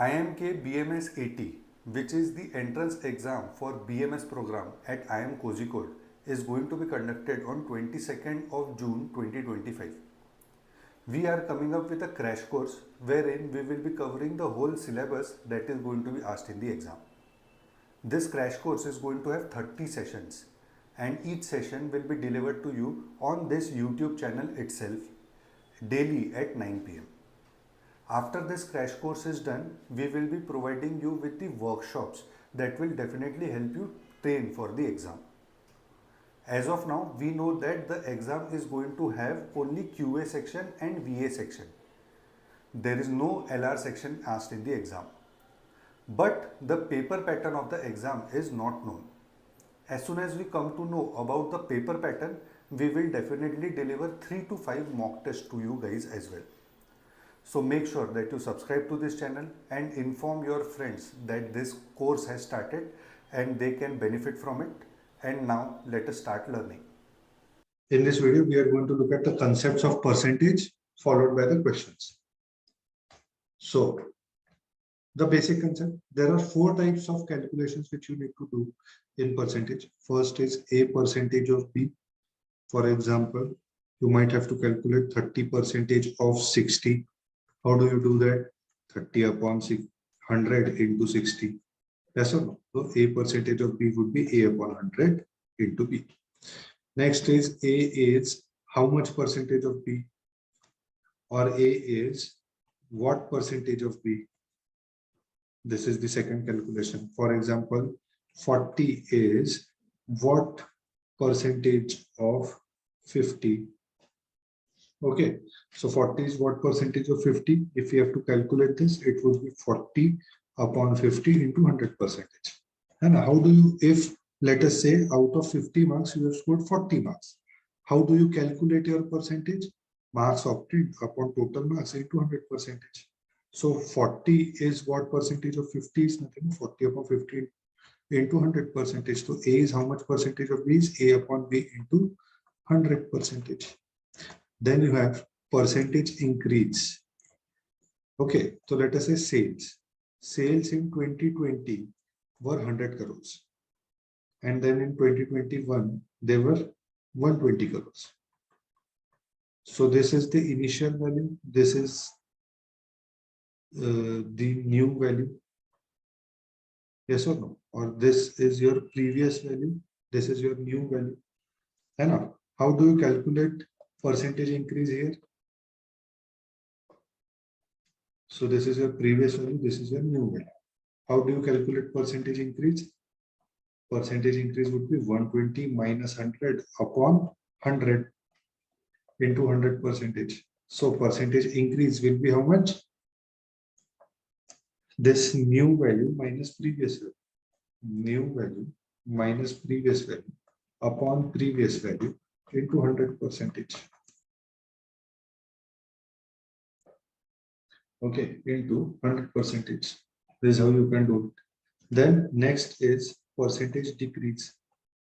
IIM BMS AT, which is the entrance exam for BMS program at IIM Kozhikode, is going to be conducted on 22nd of June 2025. We are coming up with a crash course wherein we will be covering the whole syllabus that is going to be asked in the exam. This crash course is going to have 30 sessions and each session will be delivered to you on this YouTube channel itself daily at 9 pm. After this crash course is done, we will be providing you with the workshops that will definitely help you train for the exam. As of now, we know that the exam is going to have only QA section and VA section. There is no LR section asked in the exam. But the paper pattern of the exam is not known. As soon as we come to know about the paper pattern, we will definitely deliver 3 to 5 mock tests to you guys as well. So make sure that you subscribe to this channel and inform your friends that this course has started and they can benefit from it. And now let us start learning. In this video, we are going to look at the concepts of percentage followed by the questions. So the basic concept, there are 4 types of calculations which you need to do in percentage. First is a percentage of B. For example, you might have to calculate 30% of 60. How do you do that? 30 upon 100 into 60. Yes or no? So a percentage of B would be a upon 100 into B. Next is A is how much percentage of B, or A is what percentage of B. This is the second calculation. For example, 40 is what percentage of 50. Okay, so 40 is what percentage of 50. If we have to calculate this, it would be 40 upon 50 into 100%. And how do you, if let us say out of 50 marks, you have scored 40 marks. How do you calculate your percentage? Marks obtained upon total marks into 100%. So 40 is what percentage of 50 is nothing, 40 upon 50 into 100%. So A is how much percentage of B is A upon B into 100%. Then you have percentage increase. Okay, so let us say sales. Sales in 2020 were 100 crores. And then in 2021, they were 120 crores. So this is the initial value. This is the new value. Yes or no? Or this is your previous value. This is your new value. And now, how do you calculate percentage increase here? So this is your previous value, this is your new value. How do you calculate percentage increase? Percentage increase would be 120 minus 100 upon 100 into 100%. So percentage increase will be how much? This new value minus previous value. New value minus previous value upon previous value into 100%. Okay, into 100%. This is how you can do it. Then next is percentage decrease.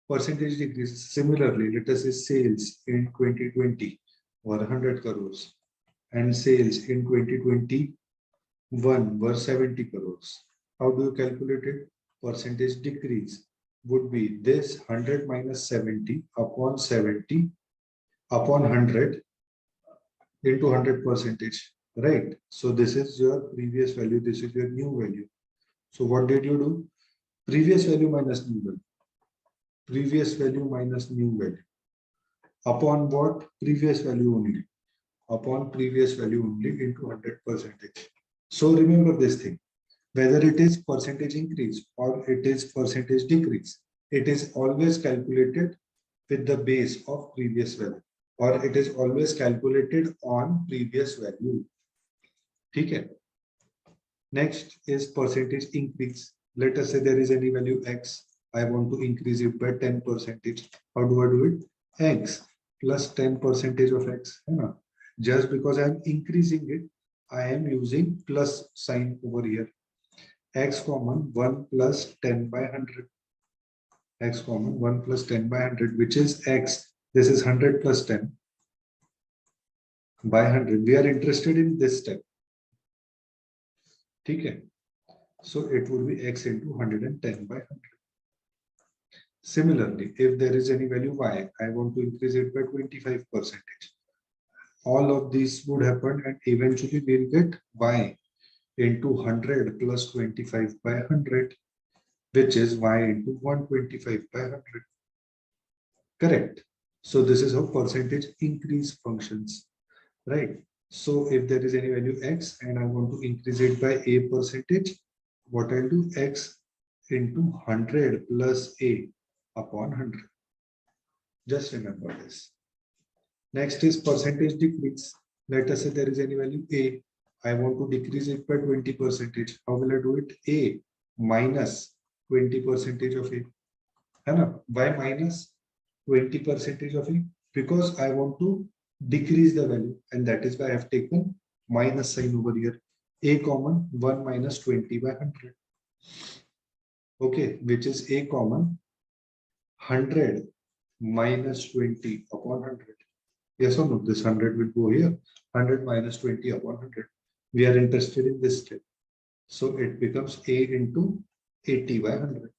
Percentage decrease. Similarly, let us say sales in 2020 were 100 crores and sales in 2021 were 70 crores. How do you calculate it? Percentage decrease would be this 100 minus 70 upon 70 upon 100 into 100%. Right. So this is your previous value. This is your new value. So what did you do? Previous value minus new value. Previous value minus new value. Upon what? Previous value only. Upon previous value only into 100%. So remember this thing. Whether it is percentage increase or it is percentage decrease, it is always calculated with the base of previous value, or it is always calculated on previous value. Okay. Next is percentage increase. Let us say there is any value X. I want to increase it by 10%. How do I do it? X plus 10% of X. Just because I am increasing it, I am using plus sign over here. X common 1 plus 10 by 100. X common 1 plus 10 by 100, which is X. This is 100 plus 10 by 100. We are interested in this step. ठीक है So it would be x into 110 by 100. Similarly, if there is any value y, I want to increase it by 25%. All of these would happen and eventually we'll get y into 100 plus 25 by 100, which is y into 125 by 100. Correct. So this is how percentage increase functions, right? So if there is any value x and I want to increase it by a percentage, what I'll do, x into 100 plus a upon 100. Just remember this. Next is percentage decrease. Let us say there is any value a. I want to decrease it by 20%. How will I do it? A minus 20% of a. Why minus 20% of a? Because I want to decrease the value, and that is why I have taken minus sign over here. A common 1 minus 20 by 100. Okay, which is a common 100 minus 20 upon 100. Yes or no? This 100 will go here. 100 minus 20 upon 100. We are interested in this step. So it becomes a into 80 by 100.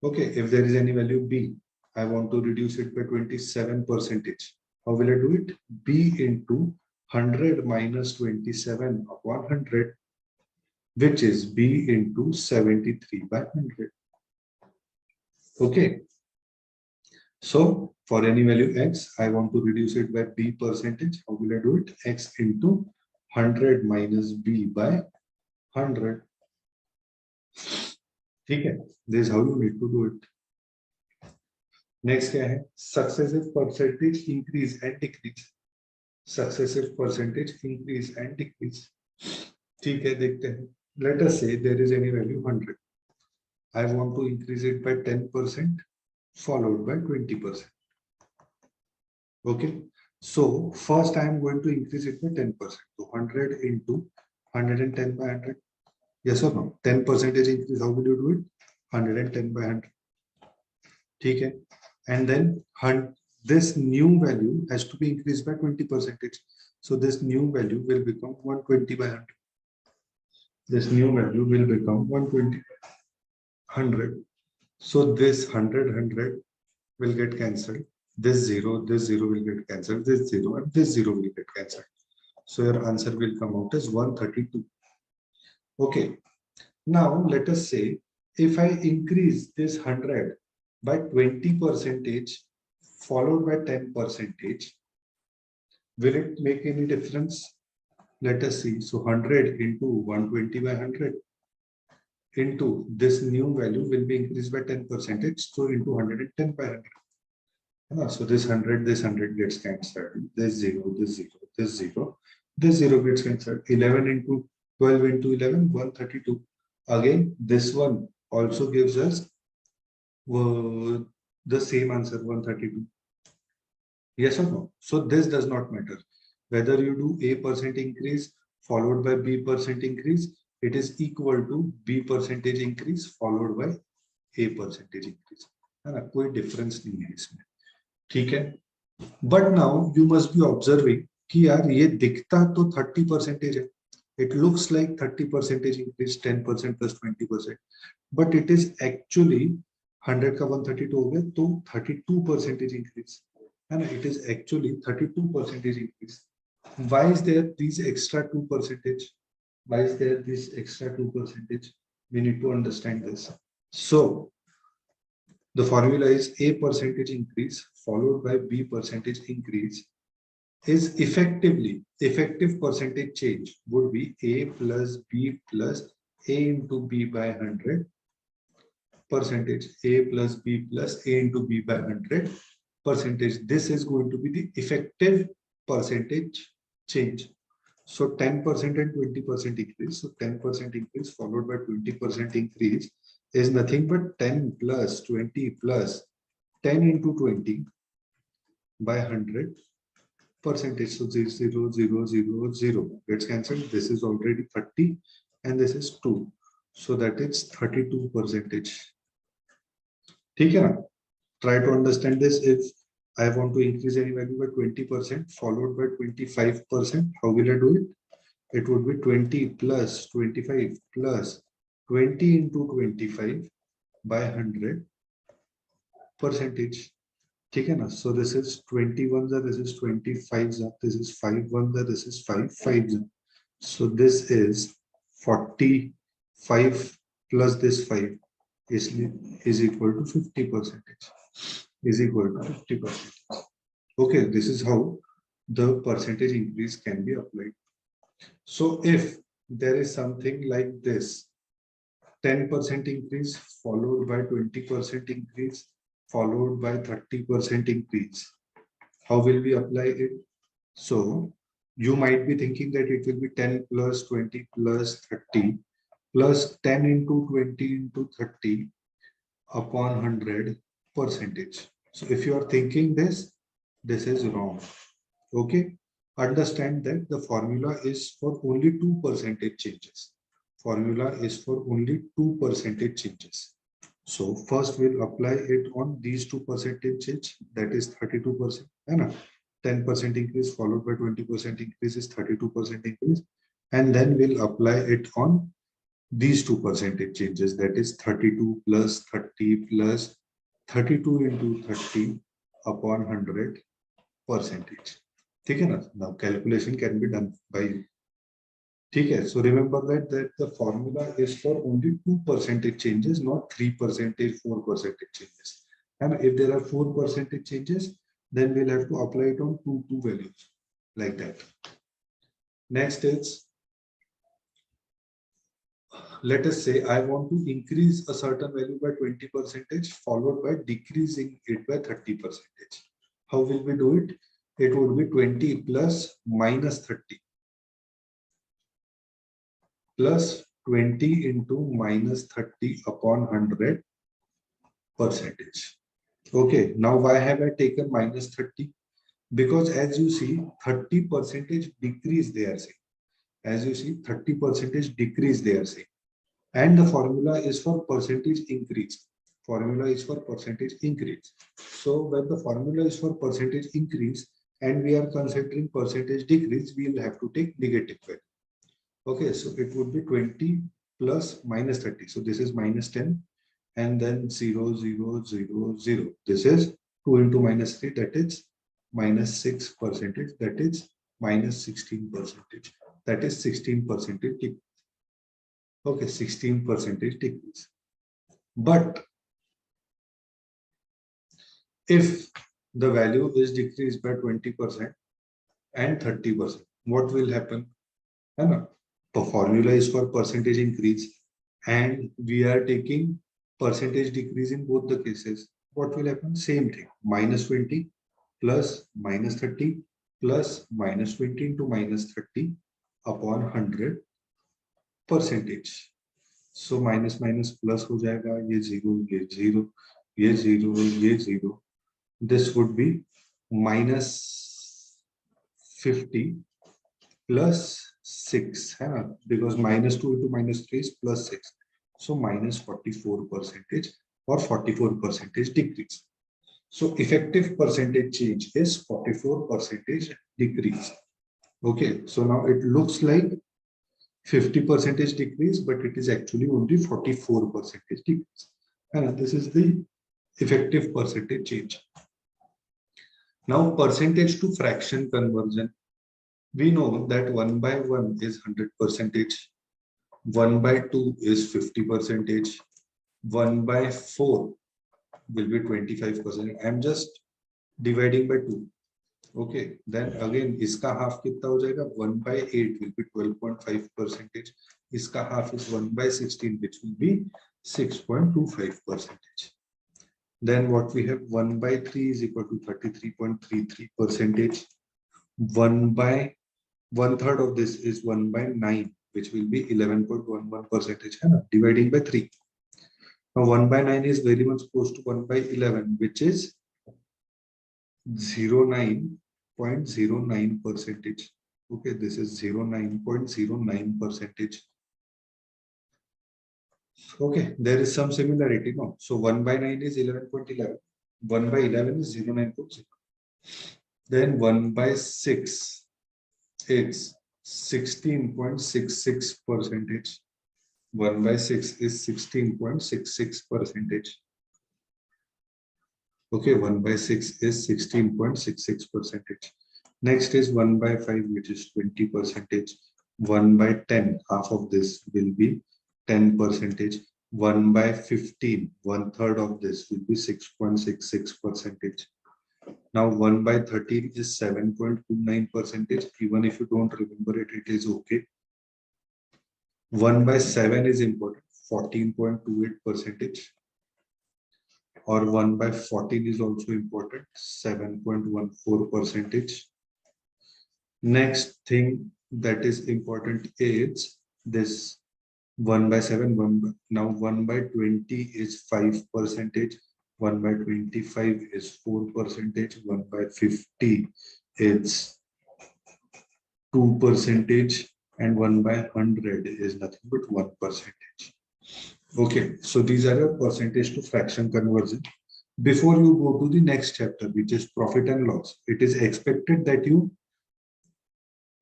Okay, if there is any value b, I want to reduce it by 27%. How will I do it? B into 100 minus 27 upon 100, which is b into 73 by 100. Okay. So for any value x, I want to reduce it by b percentage. How will I do it? X into 100 minus b by 100. Okay. This is how you need to do it. Next क्या है? Successive percentage increase and decrease. Successive percentage increase and decrease. ठीक है, देखते हैं. Let us say there is any value 100. I want to increase it by 10% followed by 20%. Okay. So first I am going to increase it by 10%. So 100 into 110 by 100. Yes or no? 10% increase. How will you do it? 110 by 100. ठीक है. And then this new value has to be increased by 20%. So this new value will become 120 by 100. This new value will become 120 by 100. So this 100 will get cancelled. This 0 will get cancelled. This 0 and this 0 will get cancelled. So your answer will come out as 132. Okay. Now let us say if I increase this 100 by 20% followed by 10%, will it make any difference? Let us see. So 100 into 120 by 100 into this new value will be increased by 10%. So into 110 by 100. So this 100 gets cancelled. This 0, this 0, this 0, this 0 gets cancelled. 11 into 12 into 11, 132. Again, this one also gives us the same answer, 132. Yes or no? So this does not matter. Whether you do a percent increase followed by b percent increase, it is equal to b percentage increase followed by a percentage increase. है ना? कोई difference नहीं है इसमें. ठीक है. But now you must be observing कि यार ये दिखता तो 30% है. It looks like 30% increase, 10% plus 20%, but it is actually 100 का 132 हो गया तो 32% increase, है ना? It is actually 32% increase. Why is there this extra 2%? Why is there this extra 2%? We need to understand this. So the formula is a percentage increase followed by b percentage increase is effective percentage change would be a plus b plus a into b by 100 percentage, a plus b plus a into b by 100 percentage. This is going to be the effective percentage change. So 10% and 20% increase. So 10% increase followed by 20% increase is nothing but 10 plus 20 plus 10 into 20 by 100 percentage. So 0, 0, 0, 0, 0 gets cancelled. This is already 30 and this is 2. So that is 32%. ठीक है ना? Try to understand this. If I want to increase any value by 20% followed by 25%, how will I do it? it would be 20 plus 25 plus 20 into 25 by 100 percentage. Okay, na? So this is 21, this is 25, this is 5, this is 5, 5. So this is 45 plus this 5 is equal to 50 percentage. Is equal to 50%. Okay, this is how the percentage increase can be applied. So if there is something like this, 10% increase followed by 20% increase followed by 30% increase, how will we apply it? So you might be thinking that it will be 10 plus 20 plus 30 plus 10 into 20 into 30 upon 100 percentage. So if you are thinking this is wrong. Okay, understand that the formula is for only 2% changes. Formula is for only 2% changes. So first we'll apply it on these 2% change, that is 32%. 10% increase followed by 20% increase is 32% increase. And then we'll apply it on these 2% changes, that is 32 plus 30 plus 32 into 30 upon 100 percentage. Okay, now calculation can be done by you. Okay, so remember that the formula is for only 2% changes, not 3%, 4% changes. And if there are 4% changes, then we'll have to apply it on two values like that. Next is, let us say I want to increase a certain value by 20% followed by decreasing it by 30%. How will we do it? It would be 20 plus minus 30 plus 20 into minus 30 upon 100 percentage. Okay, now why have I taken minus 30? Because as you see, 30% decrease they are saying. As you see, 30% decrease they are saying. And the formula is for percentage increase. Formula is for percentage increase. So when the formula is for percentage increase and we are considering percentage decrease, we will have to take negative value. Okay, so it would be 20 plus minus 30. So this is minus 10 and then 0, 0, 0, 0. This is 2 into minus 3, that is minus 6%, that is minus 16%, that is 16% decrease. Okay, 16% decrease. But if the value is decreased by 20% and 30%, what will happen? The formula is for percentage increase and we are taking percentage decrease in both the cases. What will happen? Same thing, minus 20 plus minus 30 plus minus 20 into minus 30 upon 100 percentage. So minus minus plus हो जाएगा, ये 0, ये 0, ये 0, ये 0. This would be minus 50 plus 6, because minus 2 into minus 3 is plus 6. So minus 44% or 44% decrease. So effective percentage change is 44% decrease. Okay, so now it looks like 50% decrease, but it is actually only 44% decrease. And this is the effective percentage change. Now percentage to fraction conversion. We know that 1 by 1 is 100%, 1 by 2 is 50%, 1 by 4 will be 25%. I'm just dividing by 2. Okay, then again iska half कितना हो जाएगा? 1 by 8 will be 12.5%. Iska half is 1 by 16, which will be 6.25%. Then what we have, 1 by 3 is equal to 33.33%. 1 by 1/3 of this is 1 by 9, which will be 11.11%. Dividing by 3. Now 1 by 9 is very much close to 1 by 11, which is 09.09%. Okay, this is 09.09%. Okay, there is some similarity, no? So 1 by 9 is 11.11. 1 by 11 is 09.0. Then 1 by 6 is 16.66 percentage. 1 by 6 is 16.66 percentage. Okay, 1 by 6 is 16.66 percentage. Next is 1 by 5, which is 20 percentage. 1 by 10, half of this will be 10 percentage. 1 by 15, 1/3 of this will be 6.66 percentage. Now 1 by 13 is 7.29 percentage. Even if you don't remember it, it is okay. 1 by 7 is important, 14.28 percentage. Or 1 by 14 is also important, 7.14 percentage. Next thing that is important is this 1 by 7, now 1 by 20 is 5 percentage, 1 by 25 is 4 percentage, 1 by 50 is 2 percentage, and 1 by 100 is nothing but 1 percentage. Okay, so these are a percentage to fraction conversion. Before you go to the next chapter, which is profit and loss, it is expected that you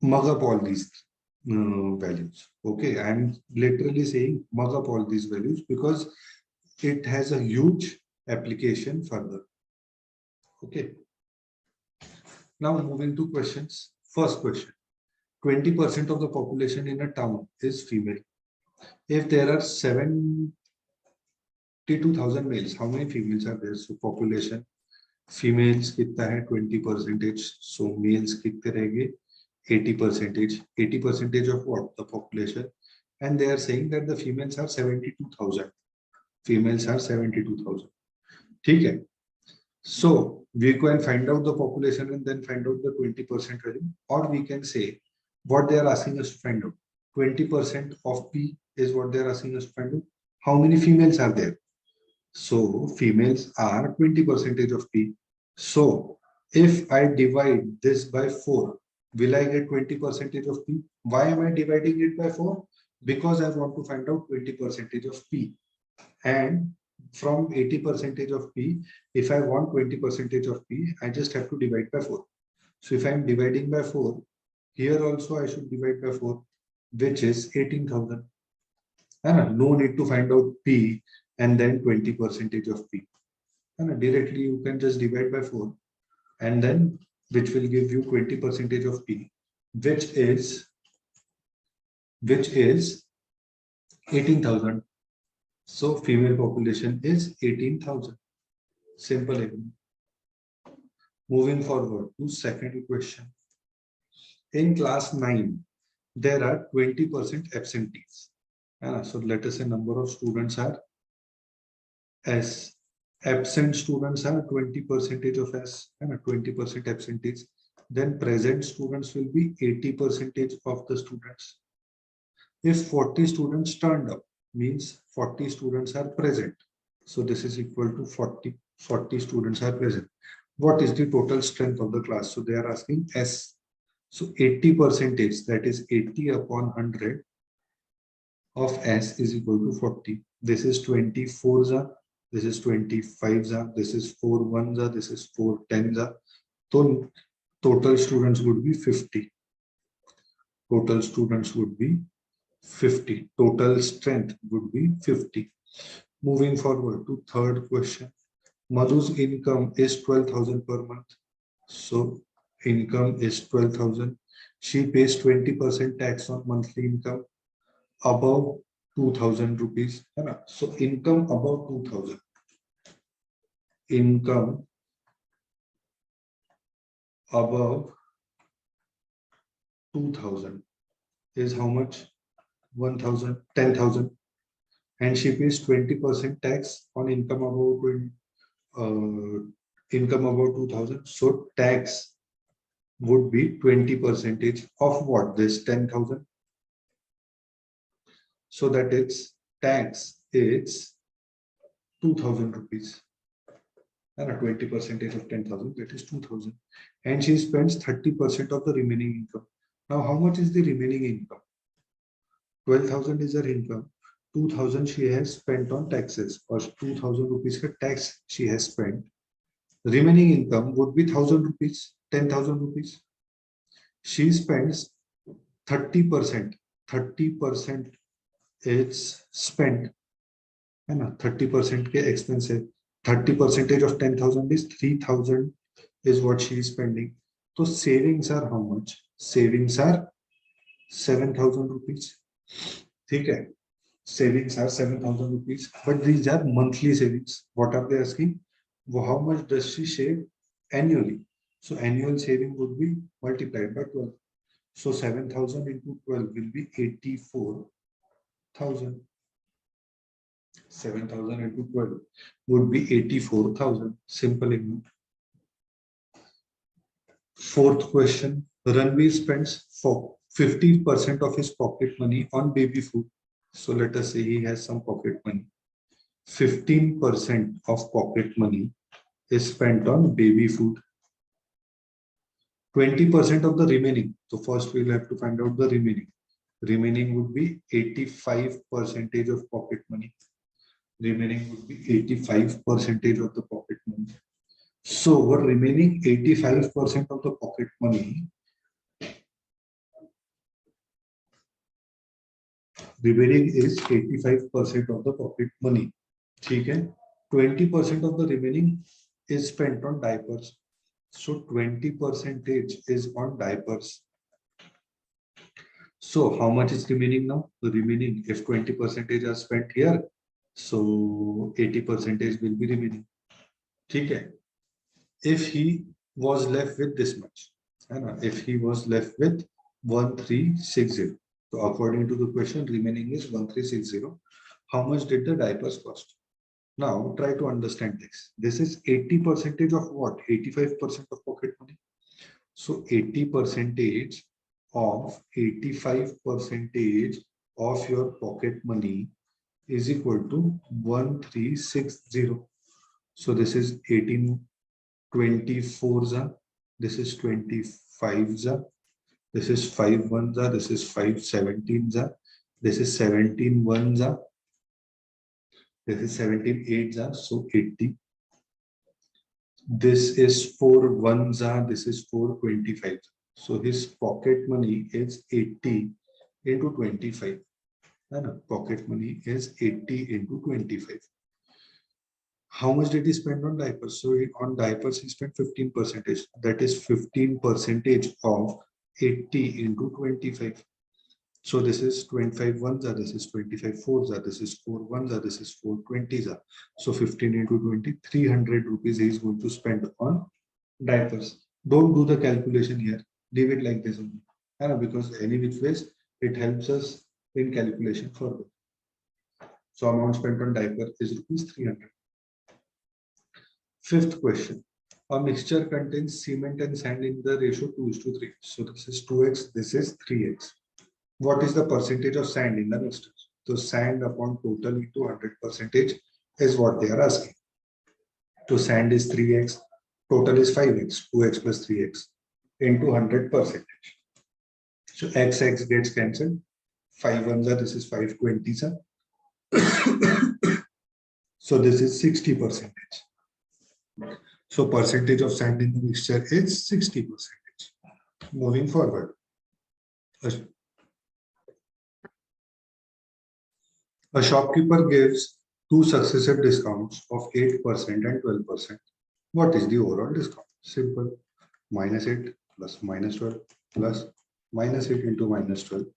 mug up all these values. Okay, I'm literally saying mug up all these values because it has a huge application further. Okay. Now moving to questions. First question. 20% of the population in a town is female. If there are 72,000 males, how many females are there? So population, females कितना है 20%. So males कितने रहेंगे 80%. 80% of what? The population. And they are saying that the females are 72,000. Females are 72,000. ठीक है. So we can find out the population and then find out the 20% value, or we can say what they are asking us to find out. 20% of P is what they are asking us to find out. How many females are there? So females are 20% of P. So if I divide this by 4, will I get 20% of P? Why am I dividing it by 4? Because I want to find out 20% of P. And from 80% of P, if I want 20% of P, I just have to divide by 4. So if I'm dividing by 4, here also I should divide by 4, which is 18,000. No need to find out P and then 20% of P. Directly you can just divide by 4 and then which will give you 20% of P, which is 18,000. So female population is 18,000. Simple. Moving forward to second question. In class 9, there are 20% absentees. So let us say number of students are S. Absent students are 20% of S and 20% absentees. Then present students will be 80% of the students. If 40 students turned up, means 40 students are present. So this is equal to 40 students are present. What is the total strength of the class? So they are asking S. So 80%, that is 80 upon 100 of S is equal to 40. This is 24, this is 25, this is 4 1s, this is 4 10s. So total students would be 50. Total students would be 50. Total strength would be 50. Moving forward to third question. Madhu's income is 12,000 per month. So income is 12,000. She pays 20% tax on monthly income above 2,000 rupees. So income above 2,000. Income above 2,000 is how much? 1,000, 10,000. And she pays 20% tax on income above 2,000. So tax would be 20% of what? This 10,000. So that its tax is 2,000 rupees. And a 20% of 10,000, that is 2,000. And she spends 30% of the remaining income. Now, how much is the remaining income? 12,000 is her income. 2,000 she has spent on taxes, or 2,000 rupees tax she has spent. Remaining income would be 1,000 rupees, 10,000 rupees. She spends 30% is spent, है ना, 30% के expense है, 30% of 10,000 is 3,000 is what she is spending. So savings are how much? Savings are 7,000 rupees. ठीक है, savings are 7,000 rupees, but these are monthly savings. What are they asking? Well, how much does she save annually? So annual saving would be multiplied by 12. So 7,000 into 12 will be 84,000. 7,000 into 12 would be 84,000. Simple enough. Fourth question. Ranveer spends for 50% of his pocket money on baby food. So let us say he has some pocket money. 15% of pocket money is spent on baby food. 20% of the remaining. So first we'll have to find out the remaining. Remaining would be 85% of pocket money. Remaining would be 85% of the pocket money. So what remaining 85% of the pocket money, remaining is 85% of the pocket money. Okay? 20% of the remaining is spent on diapers. So 20% is on diapers. So how much is remaining now? The remaining, if 20% are spent here, so 80% will be remaining. Okay? If he was left with this much, if he was left with 1360, so according to the question, remaining is 1360. How much did the diapers cost? Now try to understand this. This is 80% of what? 85% of pocket money. So 80% of 85% of your pocket money is equal to 1360. So this is 1824, this is 25, this is 51, this is 517, this is 17 this is 17 so 80. This is 4 ones, this is 425. So his pocket money is 80 into 25. Pocket money is 80 into 25. How much did he spend on diapers? So on diapers, he spent 15%. That is 15% of 80 into 25. So this is 25 ones, this is 25 fours, this is 4 ones, this is 4 20s. So 15 into 20, 300 rupees he is going to spend on diapers. Don't do the calculation here. Leave it like this only. Because any which ways, it helps us in calculation further. So amount spent on diaper is rupees 300. Fifth question. A mixture contains cement and sand in the ratio 2:3. So this is 2x, this is 3x. What is the percentage of sand in the mixture? So sand upon total into 100% is what they are asking. So sand is 3x, total is 5x, 2x plus 3x into 100%. So x gets cancelled. 5 ones are, this is 5 20s. So this is 60%. So percentage of sand in the mixture is 60%. Moving forward. A shopkeeper gives two successive discounts of 8% and 12%. What is the overall discount? Simple. -8 plus -12 plus -8 into -12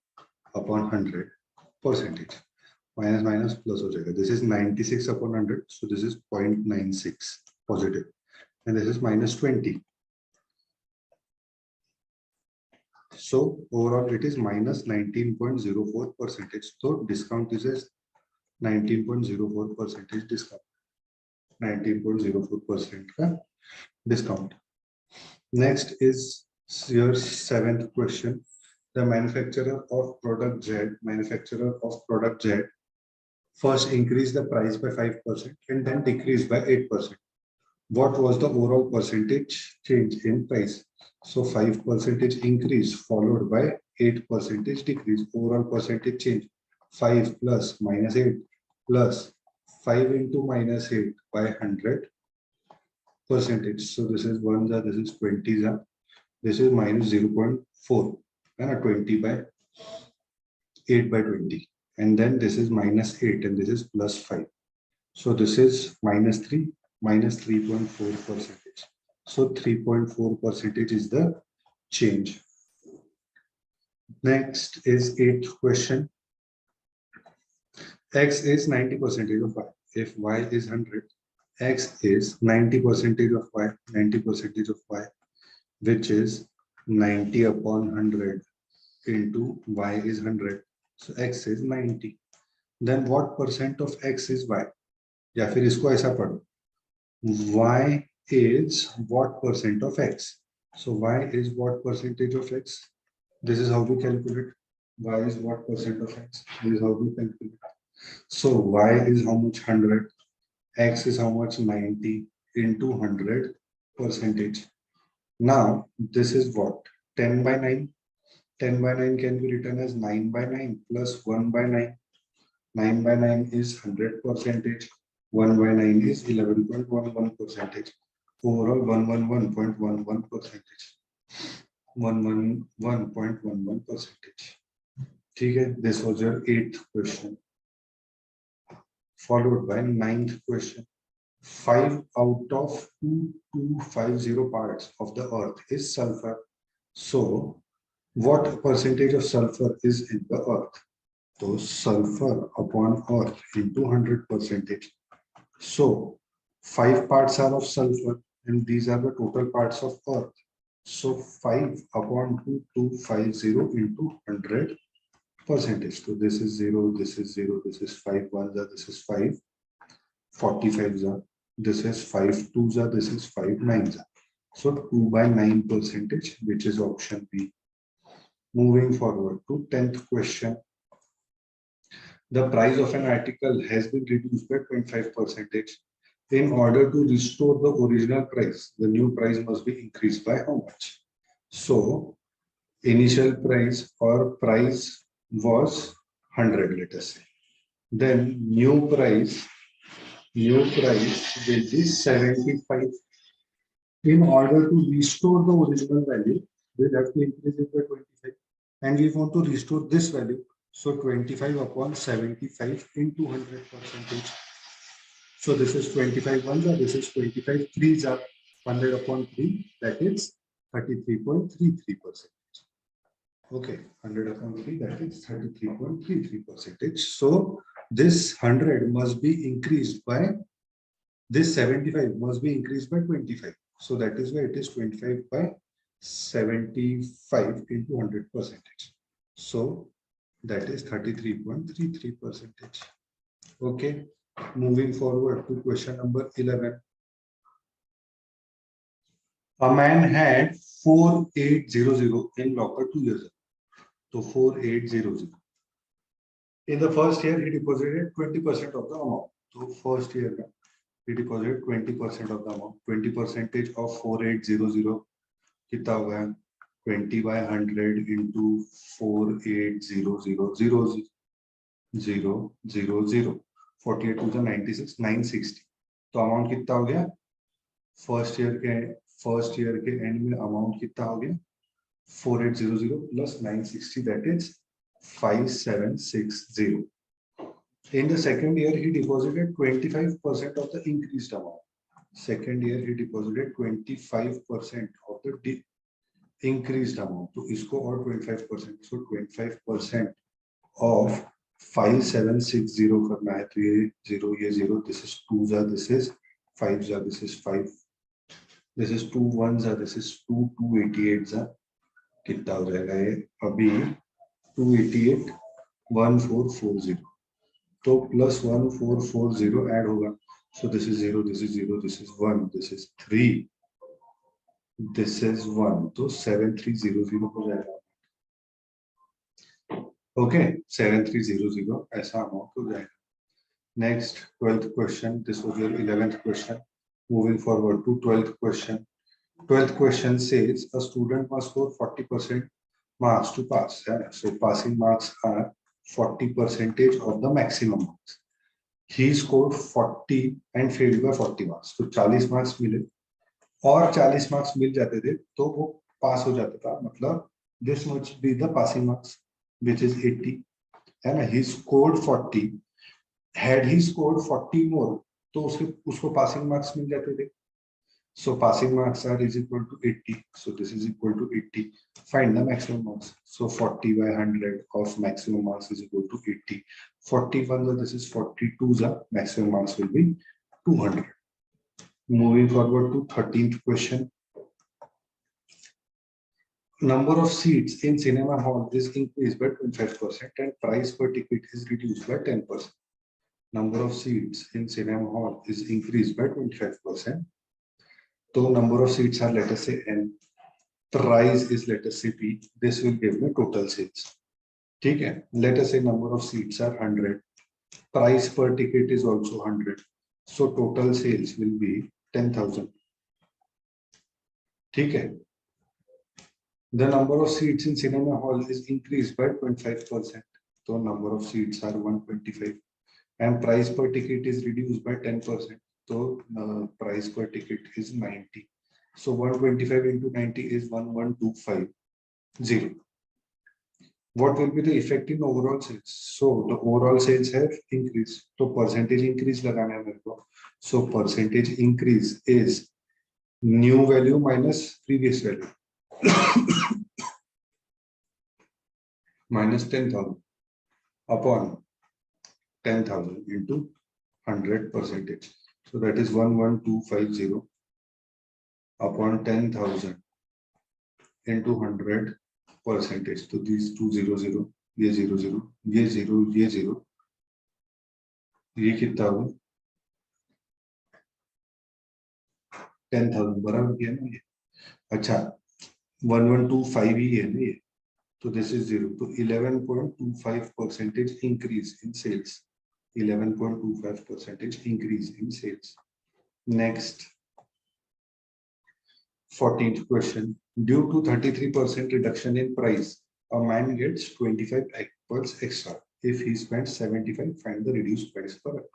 upon 100%. Minus plus ho jayega. This is 96 upon 100. So this is 0.96 positive. And this is -20. So overall it is minus 19.04%. So discount is 19.04% discount. 19.04% discount. Next is your seventh question. The manufacturer of product Z first increased the price by 5% and then decreased by 8%. What was the overall percentage change in price? So 5% increase followed by 8% decrease. Overall percentage change 5 plus -8 plus 5 into -8 by 100%. So this is 1, this is 20, this is -0.4 and 20 by 8 by 20. And then this is minus 8 and this is plus 5. So this is minus 3, minus 3.4%. So 3.4% is the change. Next is 8th question. X is 90% of y. If y is 100, x is 90% of y, 90% of y, which is 90 upon 100 into y is 100. So x is 90. Then what percent of x is y? या फिर इसको ऐसा पढ़ो, y is what percent of x? So y is what percentage of x? This is how we calculate. Y is what percent of x? This is how we calculate. So y is how much? 100. X is how much? 90 into 100 percentage. Now this is what? 10 by 9. 10 by 9 can be written as 9 by 9 plus 1 by 9. 9 by 9 is 100 percentage. 1 by 9 is 11.11 percentage. Overall 111.11 percentage. 111.11 percentage. Okay, this was your 8th question. Followed by 9th question. 5 out of 2250 parts of the earth is sulfur. So what percentage of sulfur is in the earth? So sulfur upon earth into 100 percentage. So 5 parts are of sulfur and these are the total parts of earth. So 5 upon 2250 into 100 percentage. So this is 0, this is 0, this is 5 ones are, this is 5, 45s are, this is 5 twos are, this is 5 nines are. So 2 by 9 percentage, which is option B. Moving forward to 10th question. The price of an article has been reduced by 0.5 percentage. In order to restore the original price, the new price must be increased by how much? So initial price or price was 100, let us say. Then new price will be 75. In order to restore the original value, we'll have to increase it by 25. And we want to restore this value. So 25 upon 75 into 100 percentage. So this is 25 ones are, this is 25 threes are, 100 upon 3, that is 33.33%. Okay, 100 upon 3, that is 33.33%. So this 100 must be increased by, this 75 must be increased by 25. So that is why it is 25 by 75 into 100 percentage. So that is 33.33%. Okay, moving forward to question number 11. A man had 4800 in locker 2 years ago. So 4800. In the first year, he deposited 20% of the amount. So first year, he deposited 20% of the amount. 20% of 4800 कितना होगा? 20 by 100 into 480000. 48 to the 96, 960. तो amount कितना हो गया? First year के and में amount कितना हो गया? 4800 plus 960, that is 5760. In the second year, he deposited 25% of the increased amount. Second year, he deposited 25% of the increased amount. So इसको और 25%. So 25% of 5760 करना है. तो ये 0, this is 2s are, this is 5s are, this is 5. This is 2 1s are, this is 2 288s are. कितना हो जाएगा ये? अभी 288 1440. तो plus 1440 ऐड होगा. So this is 0, this is 0, this is 1, this is 3, this is 1. तो 7300 हो जाएगा. Okay, 7300 ऐसा अमाउंट हो जाएगा. Next, 12th question. This was your 11th question. Moving forward to 12th question. 12th question says a student must score 40% marks to pass. So passing marks are 40% of the maximum marks. He scored 40 and failed by 40 marks. तो 40 marks मिले और 40 marks मिल जाते थे तो वो पास हो जाता था. मतलब this must be the passing marks, which is 80. है ना, he scored 40, had he scored 40 more तो उसको पासिंग मार्क्स मिल जाते थे. So passing marks are is equal to 80. So this is equal to 80. Find the maximum marks. So 40 by 100 of maximum marks is equal to 80. 41, this is 42, the maximum marks will be 200. Moving forward to 13th question. Number of seats in cinema hall is increased by 25% and price per ticket is reduced by 10%. Number of seats in cinema hall is increased by 25%. So number of seats are, let us say, n. Price is, let us say, p. This will give me total sales. Okay. Let us say number of seats are 100. Price per ticket is also 100. So total sales will be 10,000. Okay. The number of seats in cinema hall is increased by 25%. So number of seats are 125. And price per ticket is reduced by 10%. So price per ticket is 90. So 125 into 90 is 11,250. What will be the effect in overall sales? So the overall sales have increased. So percentage increase लगाना है मेरे को. So percentage increase is new value minus previous value. Minus 10,000 upon 10,000 into 100%. So that is 11250 upon 10,000 into 100%. So these 200, ये 00, ये 0, ये 0, ये कितना हुआ 10,000 बराबर किया ना ये. अच्छा 1125 ही है ना ये. So this is 0. So 11.25% increase in sales. 11.25% increase in sales. Next, 14th question. Due to 33% reduction in price, a man gets 25 apples extra. If he spends 75, find the reduced price per apple.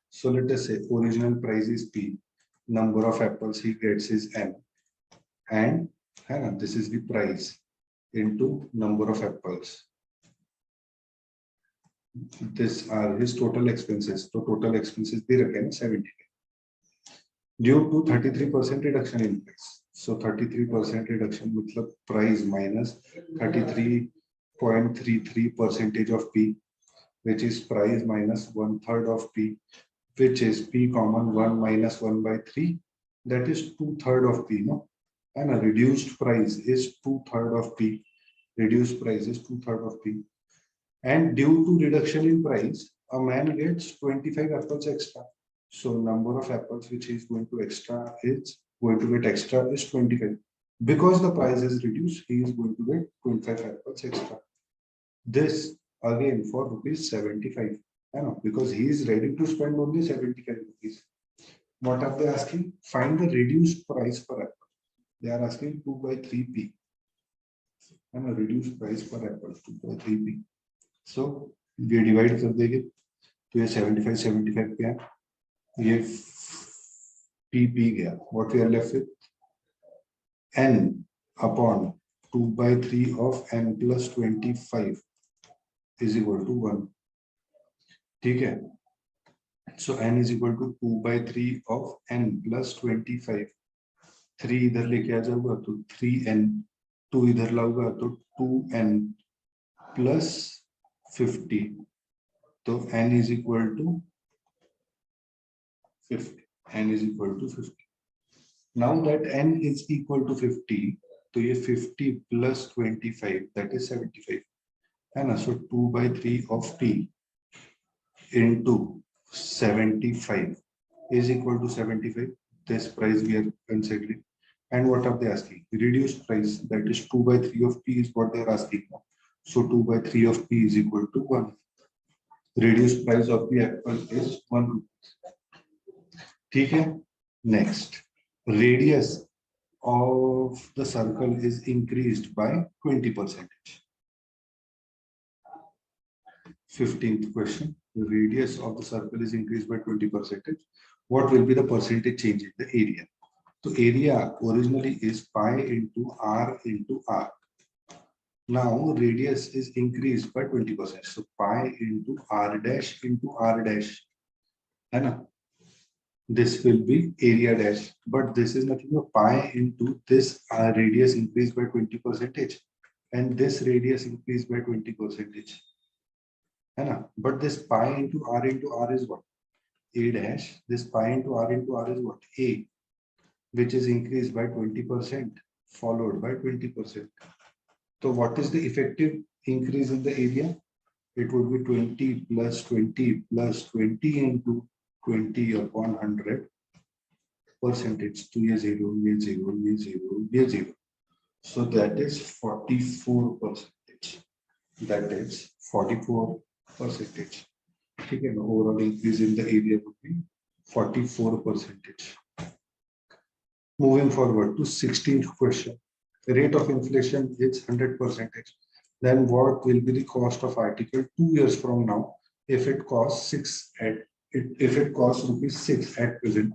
So let us say original price is P. Number of apples he gets is N. And this is the price into number of apples. These are his total expenses. So total expenses be reckoned 70. Due to 33% reduction in price. So 33% reduction मतलब price minus 33.33% of P, which is price minus 1/3 of P, which is P common 1 minus 1 by 3. That is 2/3 of P, no? And a reduced price is 2/3 of P. Reduced price is 2/3 of P. And due to reduction in price, a man gets 25 apples extra. So number of apples which he is going to get extra is 25. Because the price is reduced, he is going to get 25 apples extra. This again for rupees 75. Because he is ready to spend only 75 rupees. What are they asking? Find the reduced price per apple. They are asking 2 by 3p. And a reduced price per apple 2 by 3p. So we divide कर देंगे तो ये 75 क्या ये p गया. What we are left with n upon 2 by 3 of n plus 25 is equal to 1. ठीक है. So n is equal to 2 by 3 of n plus 25. 3 इधर लेके आ जाऊंगा तो 3n. 2 इधर लाऊंगा तो 2n plus 50. So n is equal to 50. N is equal to 50. Now that n is equal to 50, so ये 50 plus 25, that is 75. And so 2 by 3 of t into 75 is equal to 75. This price we are considering. And what are they asking? Reduced price, that is 2 by 3 of p is what they are asking now. So 2 by 3 of p is equal to 1. Reduced price of the apple is 1 rupee. ठीक है. Next, radius of the circle is increased by 20%. 15th question. The radius of the circle is increased by 20%. What will be the percentage change in the area? So area originally is pi into r into r. Now radius is increased by 20%. So pi into r dash into r dash. And this will be area dash, but this is nothing but pi into this radius increased by 20%, and this radius increased by 20%. But this pi into r is what? A dash. This pi into r is what? A, which is increased by 20%, followed by 20%. So what is the effective increase in the area? It would be 20 plus 20 plus 20 into 20 upon 100 percentage to a 0, a 0, a 0, a 0. So that is 44%. That is 44%. Okay, overall increase in the area would be 44%. Moving forward to 16th question. The rate of inflation is 100%. Then what will be the cost of article 2 years from now if it costs if it costs rupees 6 at present?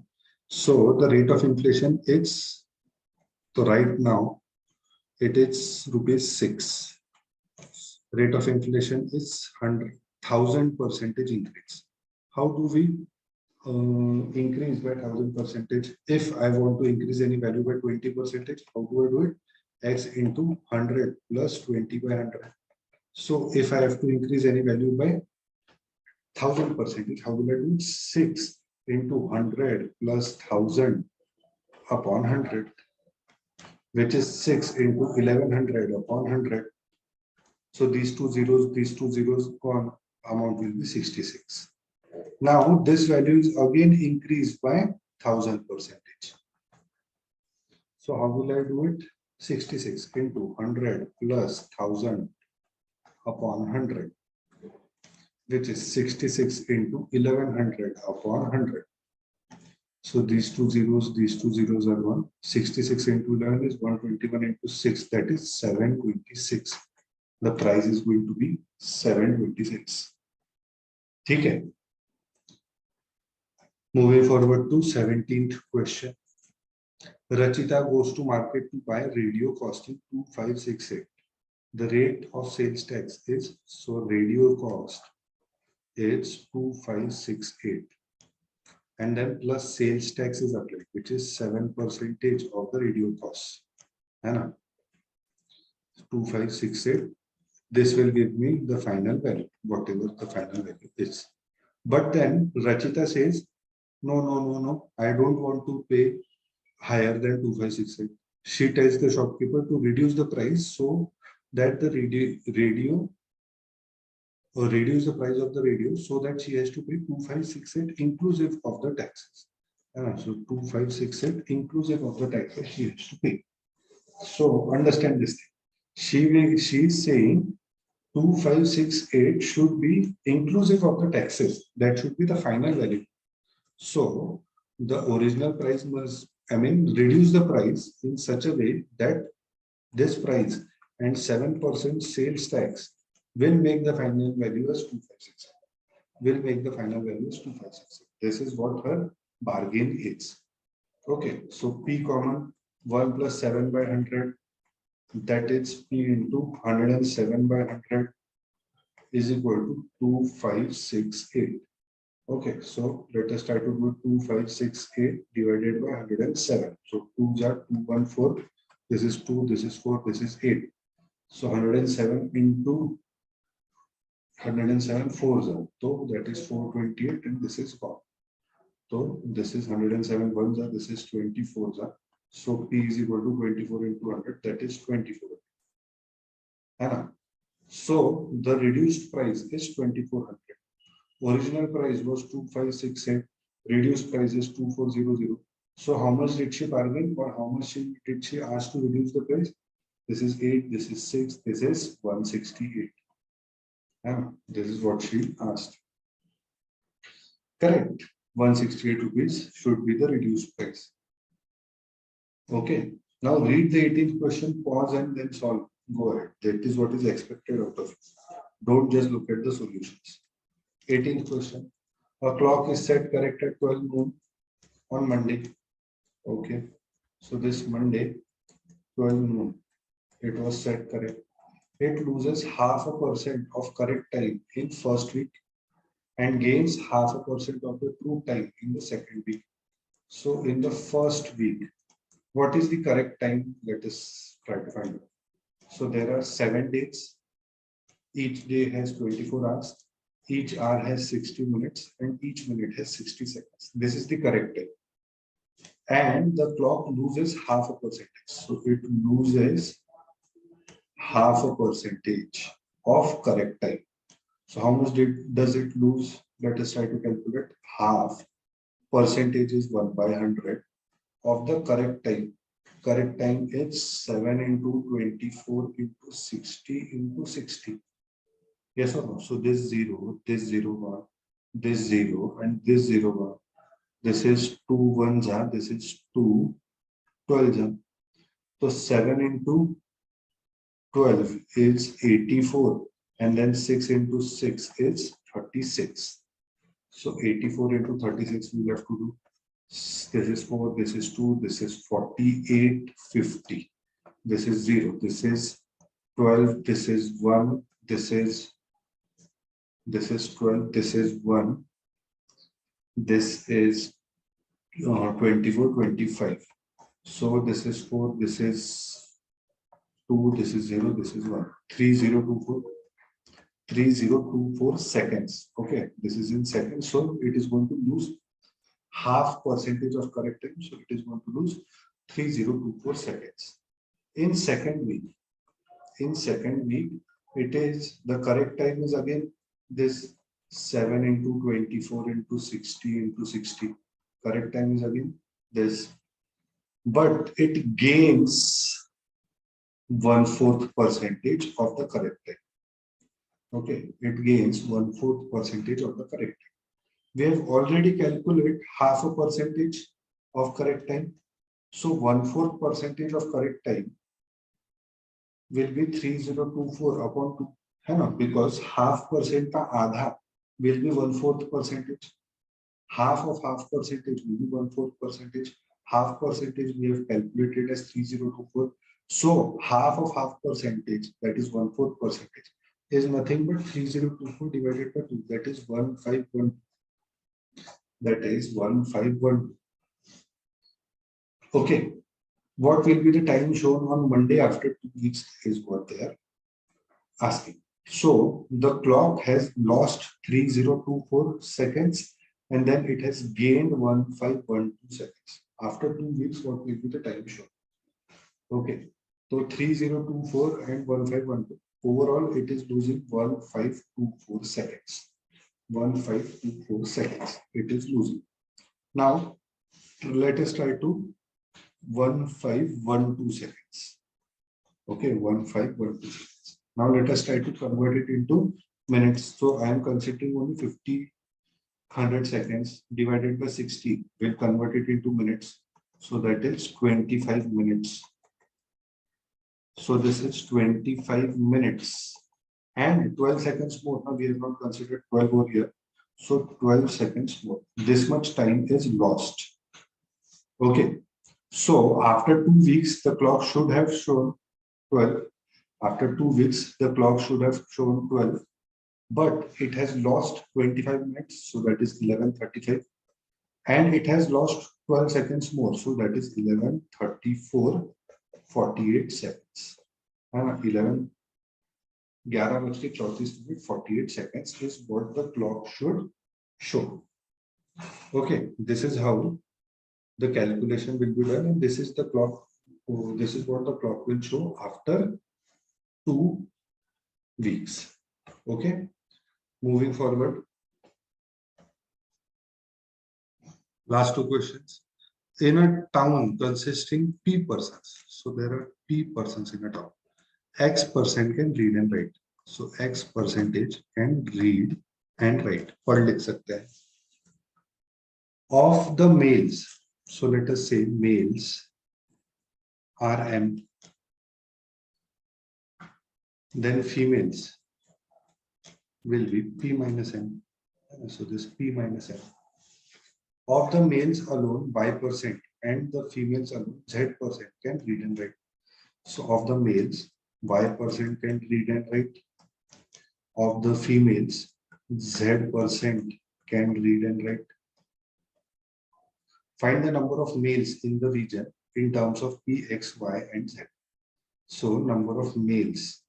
So the rate of inflation is, so right now it is rupees 6. Rate of inflation is 1,000% increase. How do we increase by 1,000%? If I want to increase any value by 20%, how do I do it? X into 100 plus 20 by 100. So if I have to increase any value by 1,000%, how will I do it? 6 into 100 plus 1,000 upon 100, which is 6 into 1,100 upon 100. So these two zeros gone, amount will be 66. Now this value is again increased by 1,000%. So how will I do it? 66 into 100 plus 1,000 upon 100, which is 66 into 1,100 upon 100. So these two zeros are 1. 66 into 11 is 121 into 6, that is 726. The price is going to be 726. Okay. Moving forward to 17th question. Rachita goes to market to buy radio costing 2568. The rate of sales tax is, so radio cost is 2568. And then plus sales tax is applied, which is 7% of the radio cost. 2568. This will give me the final value, whatever the final value is. But then Rachita says, no, I don't want to pay higher than 2568. She tells the shopkeeper to reduce the price so that the radio or reduce the price of the radio so that she has to pay 2568 inclusive of the taxes. So 2568 inclusive of the taxes she has to pay. So understand this thing. She is saying 2568 should be inclusive of the taxes. That should be the final value. So the original price must, reduce the price in such a way that this price and 7% sales tax will make the final value as 2568. Will make the final value as 2568. This is what her bargain is. Okay, so P common 1 plus 7 by 100, that is P into 107 by 100 is equal to 2568. Okay, so let us try to do 2568 divided by 107. So 2s are 214. This is 2, this is 4, this is 8. So 107 into 107 4s are. So that is 428 and this is 1. So this is 107 1s are, this is 24s are. So P is equal to 24 into 100, that is 24. So the reduced price is 2400. Original price was 2568, reduced price is 2400. So how much did she bargain, or how much did she ask to reduce the price? This is 8, this is 6, this is 168. This is what she asked. Correct. 168 rupees should be the reduced price. Okay. Now read the 18th question, pause and then solve. Go ahead. That is what is expected out of it. Don't just look at the solutions. 18th question. A clock is set correct at 12 noon on Monday. Okay. So this Monday, 12 noon, it was set correct. it loses 0.5% of correct time in first week and gains 0.5% of the true time in the second week. So in the first week, what is the correct time? Let us try to find out. So there are 7 days. Each day has 24 hours. Each hour has 60 minutes and each minute has 60 seconds. This is the correct time. And the clock loses 0.5%. So it loses 0.5% of correct time. So how much does it lose? Let us try to calculate. Half percentage is 1/100 of the correct time. Correct time is 7 into 24 into 60 into 60. Yes or no? So this 0, this 0 1, this 0 and this 0 1. This is 2 1s, this is 2 12s. So 7 into 12 is 84 and then 6 into 6 is 36. So 84 into 36 we have to do. This is 4, this is 2, this is 48, 50. This is 0, this is 12, this is 1, this is 12, this is 1, this is 24, 25. So this is 4, this is 2, this is 0, this is 1. 3024. 3024 seconds. Okay, this is in seconds, so it is going to lose 0.5% of correct time, so it is going to lose 3024 seconds. In second week, it is the correct time is again this 7 into 24 into 60 into 60. Correct time is again this, but it gains 1/4% of the correct time. Okay, it gains 1/4% of the correct time. We have already calculated 0.5% of correct time. So 1/4% of correct time will be 3024 upon 2. है ना? Because 0.5% का आधा will be 1/4%. Half of 0.5% will be 1/4%. 0.5% we have calculated as 3024. So half of 0.5%, that is 1/4%, is nothing but 3024 divided by 2. That is 1512. That is 1512. Okay. What will be the time shown on Monday after 2 weeks is what they are asking. So the clock has lost 3024 seconds and then it has gained 1512 seconds. After 2 weeks, what will be the time shown? Okay. So 3024 and 1512. Overall, it is losing 1524 seconds. 1524 seconds. It is losing. Now, let us try to 1512 seconds. Okay, 1512 seconds. Now let us try to convert it into minutes. So I am considering only 50, 100 seconds divided by 60. We'll convert it into minutes. So that is 25 minutes. So this is 25 minutes and 12 seconds more. Now we have not considered 12 over here. So 12 seconds more. This much time is lost. Okay. So after 2 weeks, the clock should have shown 12. After 2 weeks, the clock should have shown 12, but it has lost 25 minutes. So that is 11:35. And it has lost 12 seconds more. So that is 11:34, 48 seconds. And 11 48 seconds is what the clock should show. Okay, this is how the calculation will be done, and this is the clock. This is what the clock will show after 2 weeks. Okay, moving forward. Last 2 questions. In a town consisting P persons, so there are P persons in a town. X percent can read and write. So X percentage can read and write. पढ़ लिख सकते हैं. Of the males, so let us say males are M. Then females will be P minus M. So this P minus M. Of the males alone, Y percent, and the females alone, Z percent can read and write. So of the males, Y% can read and write. Of the females, Z% can read and write. Find the number of males in the region in terms of P, X, Y, and Z. So number of males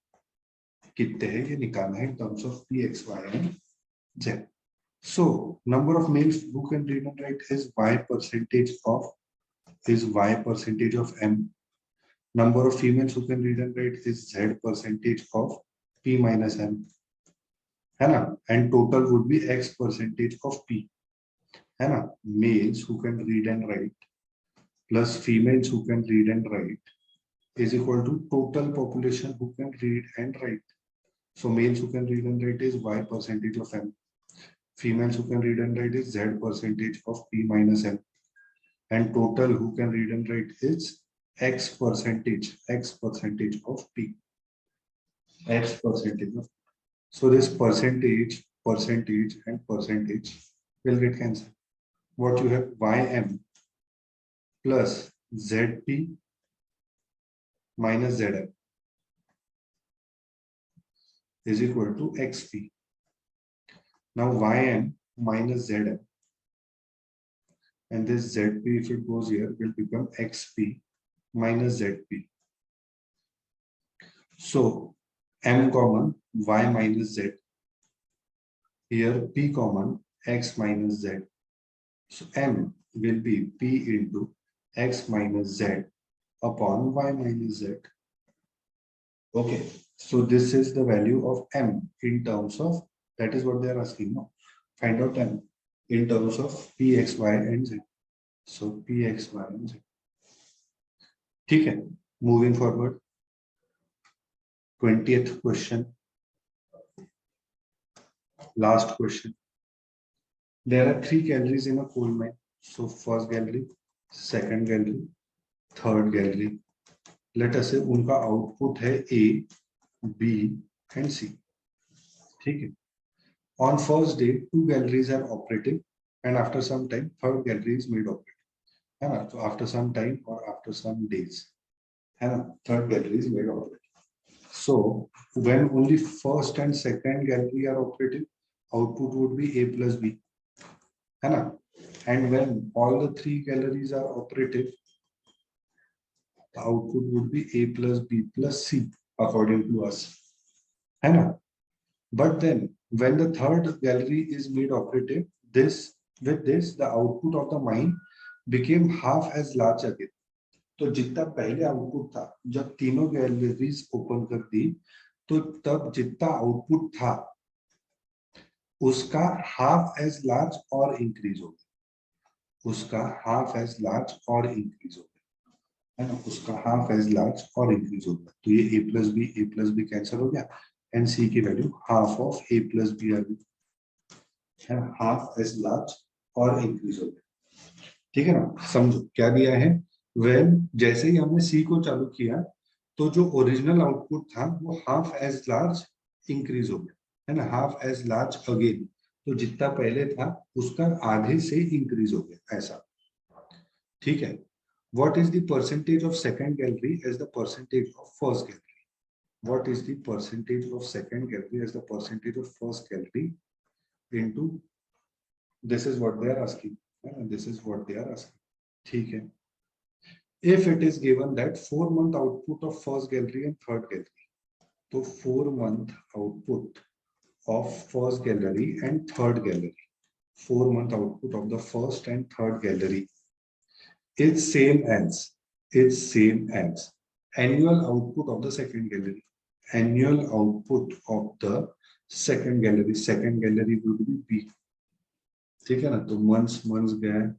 कितने हैं ये निकालना है in terms of P, X, Y, and Z. So number of males who can read and write is Y percentage of M. Number of females who can read and write is Z percentage of P minus M. है ना? And total would be X percentage of P. है ना? Males who can read and write plus females who can read and write is equal to total population who can read and write. So males who can read and write is Y percentage of M. Females who can read and write is Z percentage of P minus M. And total who can read and write is X percentage of P. X percentage of. So this percentage, and percentage will get cancelled. What you have Ym plus Zp minus Zm is equal to Xp. Now Ym minus Zm and this Zp, if it goes here, will become Xp minus Zp. So M common Y minus Z. Here P common X minus Z. So M will be P into X minus Z upon Y minus Z. Okay, so this is the value of M in terms of, that is what they are asking now. Find out M in terms of P, X, Y, and Z. So P, X, Y, and Z. ठीक है, moving forward. 20th question. Last question. There are 3 galleries in a coal mine. So first gallery, second gallery, third gallery. Let us say उनका output है A, B, and C. ठीक है. On first day, 2 galleries are operative, and after some time, third gallery is made operative. है ना? So after some time or after some days, है ना? Third gallery is made operative. So when only first and second gallery are operative, output would be A plus B. है ना? And when all the 3 galleries are operative, the output would be A plus B plus C according to us. है ना? But then when the third gallery is made operative, with this the output of the mine became half as large again. तो जितना पहले output था, जब तीनों galleries open कर दी, तो तब जितना आउटपुट था उसका हाफ एज लार्ज और इंक्रीज हो गया, उसका हाफ एज लार्ज और इंक्रीज हो गया, है ना? उसका हाफ एज लार्ज और इंक्रीज हो गया. तो ये ए प्लस बी कैंसिल हो गया एंड सी की value half of a plus b आ गई, है ना? हाफ एज लार्ज और इंक्रीज हो गया. ठीक है ना? समझो क्या दिया है. When जैसे ही हमने C को चालू किया, तो जो ओरिजिनल आउटपुट था वो हाफ एज लार्ज इंक्रीज हो गया, है ना? Half as large again. तो जितना पहले था उसका आधे से इंक्रीज हो गया, ऐसा. ठीक है. What is the percentage of second gallery as the percentage of first gallery? What is the percentage of second gallery as the percentage of first gallery into, this is what they are asking, and this is what they are asking. ठीक है. If it is given that 4-month output of first gallery and third gallery, तो 4-month output of first gallery and third gallery, 4-month output of the first and third gallery is same as annual output of the second gallery. Annual output of the second gallery would be B. ठीक है ना? तो months गया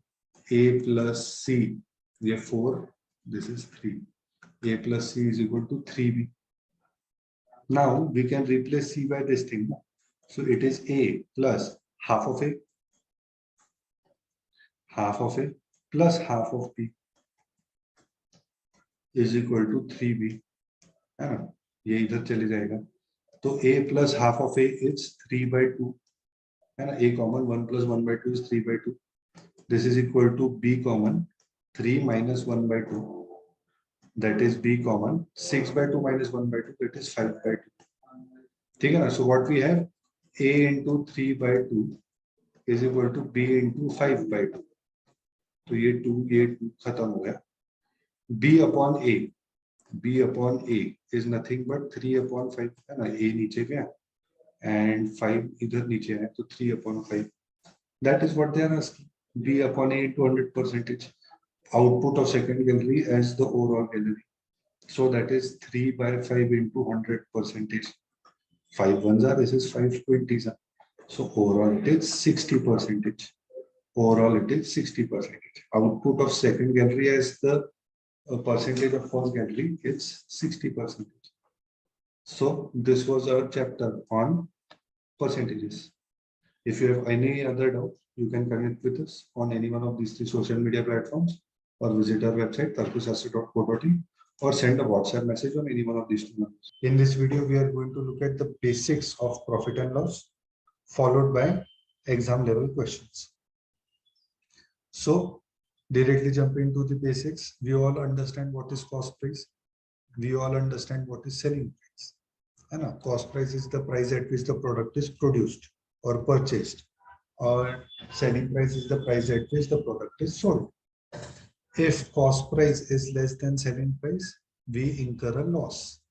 A plus C, ये 4, this is 3. A plus C is equal to 3B. Now we can replace C by this thing. So it is A plus half of A plus half of B is equal to 3B. है ना? ये इधर चले जाएगा. तो A plus half of A is 3/2. है ना? A common 1 plus 1/2 is 3/2. This is equal to B common 3 minus 1/2. that is b common 6/2 minus 1/2, that is 5/2. ठीक है ना? So what we have, a into 3/2 is equal to b into 5/2. तो ये 2 खत्म हो गया. b upon a is nothing but 3/5 है ना? a नीचे गया and 5 इधर नीचे है तो 3/5. That is what they are asking. b upon a into 100%. Output of second gallery as the overall gallery. So that is 3/5 into 100%. 5 ones are, this is 5 20s. So overall it is 60%. Overall it is 60%. Output of second gallery as the percentage of first gallery is 60%. So this was our chapter on percentages. If you have any other doubt, you can connect with us on any one of these 3 social media platforms or visit our website tarkashastra.co.in or send a WhatsApp message on any one of these 2 numbers. In this video, we are going to look at the basics of profit and loss, followed by exam level questions. So directly jump into the basics. We all understand what is cost price. We all understand what is selling price. And cost price is the price at which the product is produced or purchased, or selling price is the price at which the product is sold. If cost price is less than selling price, we incur a loss.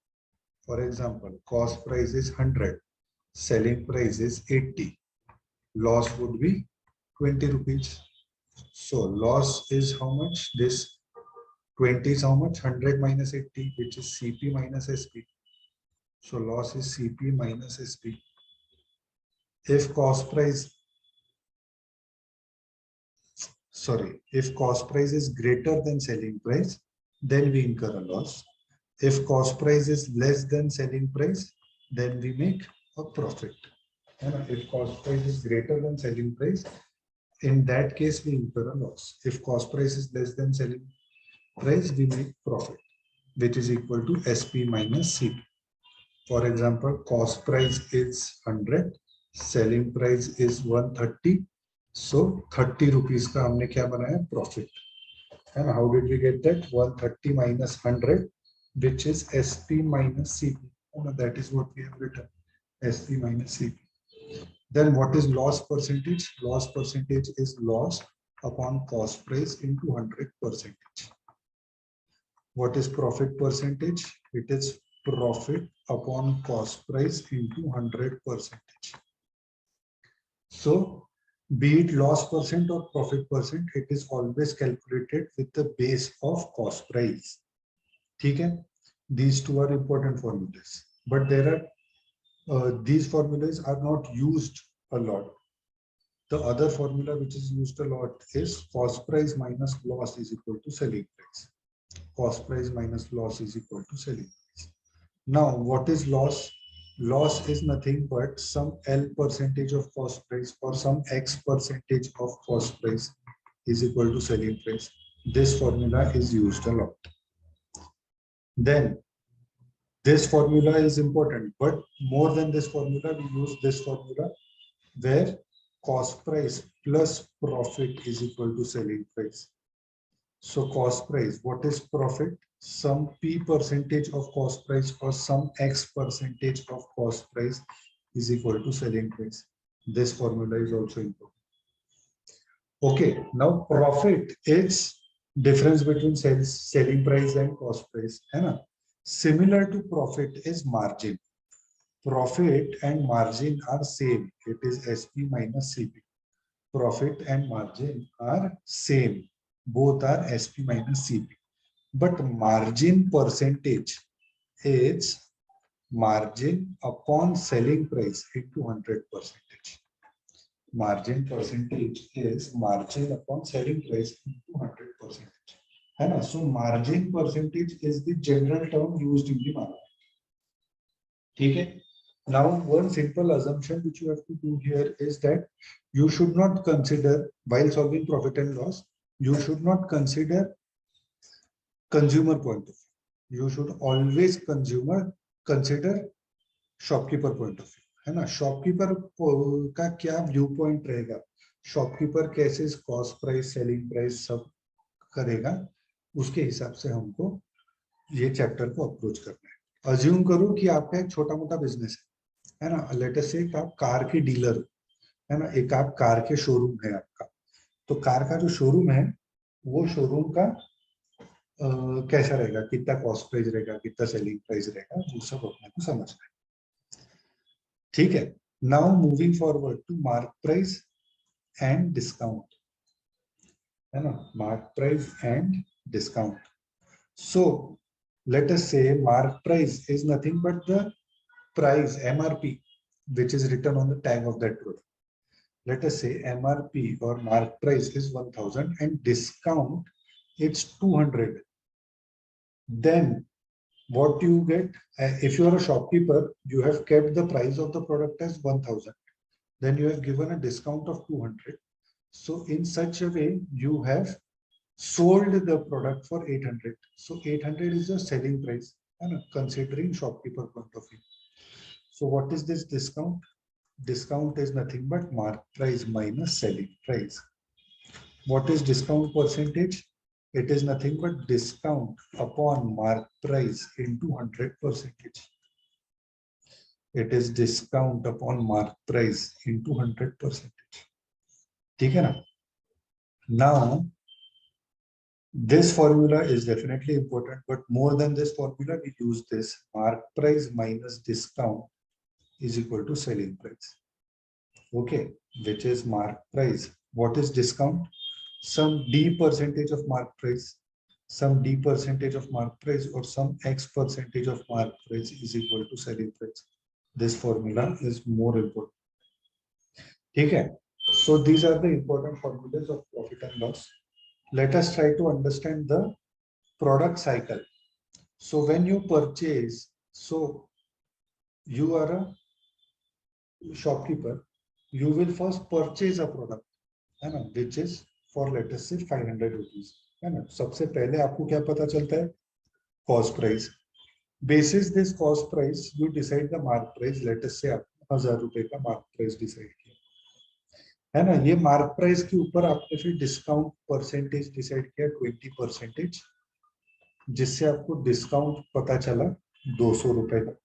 For example, cost price is 100, selling price is 80. Loss would be 20 rupees. So loss is how much? This 20 is how much? 100 minus 80, which is CP minus SP. So loss is CP minus SP. If cost price is greater than selling price, then we incur a loss. If cost price is less than selling price, then we make a profit. And if cost price is greater than selling price, in that case we incur a loss. If cost price is less than selling price, we make profit, which is equal to SP minus CP. For example, cost price is 100, selling price is 130. So 30 rupees का हमने क्या बनाया? Profit. And how did we get that? 130 minus 100, which is SP minus CP. And that is what we have written, SP minus CP. Then what is loss percentage? Loss percentage is loss upon cost price into 100%. What is profit percentage? It is profit upon cost price into 100%. So be it loss percent or profit percent, it is always calculated with the base of cost price. Okay? These two are important formulas, but there are these formulas are not used a lot. The other formula which is used a lot is cost price minus loss is equal to selling price. Cost price minus loss is equal to selling price. Now, what is loss? Loss is nothing but some L percentage of cost price or some X percentage of cost price is equal to selling price. This formula is used a lot. Then this formula is important, but more than this formula, we use this formula where cost price plus profit is equal to selling price. So cost price, what is profit? Some P percentage of cost price or some X percentage of cost price is equal to selling price. This formula is also important. Okay, now profit is difference between selling price and cost price. Similar to profit is margin. Profit and margin are same. It is SP minus CP. Profit and margin are same. Both are SP minus CP. But margin percentage is margin upon selling price into 100%. Margin percentage is margin upon selling price into 100%. So margin percentage is the general term used in the market. Okay. Now, one simple assumption which you have to do here is that you should not consider, while solving profit and loss, you should not consider consumer point of view. You should always consider shopkeeper point of view. है ना? Shopkeeper का क्या view point रहेगा? Shopkeeper कैसे cost price, selling price सब करेगा, उसके हिसाब से हमको ये चैप्टर को अप्रोच करना है। अज्यूम करो कि आपका एक छोटा मोटा बिजनेस है ना, लेट अस से एक आप कार के डीलर हो, है ना, एक आप कार के शोरूम है आपका। तो कार का जो शोरूम है वो शोरूम का कैसा रहेगा, कितना कॉस्ट प्राइस रहेगा, कितना सेलिंग प्राइस रहेगा, वो सब अपने को समझना है। ठीक है, now moving forward to mark price and discount, है ना, mark price and discount. So let us say mark price is nothing but the price MRP which is written on the tag of that product. Let us say MRP or mark price is 1000 and discount it's 200. Then what you get, if you are a shopkeeper, you have kept the price of the product as 1000. Then you have given a discount of 200. So in such a way you have sold the product for 800. So 800 is the selling price, considering shopkeeper point of view. So what is this discount? Discount is nothing but mark price minus selling price. What is discount percentage? It is nothing but discount upon mark price into 100%. It is discount upon mark price into 100%. ठीक है ना? Now this formula is definitely important, but more than this formula, we use this mark price minus discount is equal to selling price. Okay, which is mark price. What is discount? Some D percentage of mark price, some D percentage of mark price, or some X percentage of mark price is equal to selling price. This formula is more important. Okay, so these are the important formulas of profit and loss. Let us try to understand the product cycle. So when you purchase, so you are a shopkeeper, you will first purchase a product, है ना, which is for let us say 500 rupees, है ना. सबसे पहले आपको क्या पता चलता है? Cost price. Basis this cost price, you decide the mark price. Let us say आपने 1000 रुपए का mark price decide किया, है ना. ये mark price के ऊपर आपने फिर discount percentage decide किया 20%, जिससे आपको डिस्काउंट पता चला 200 रुपए का.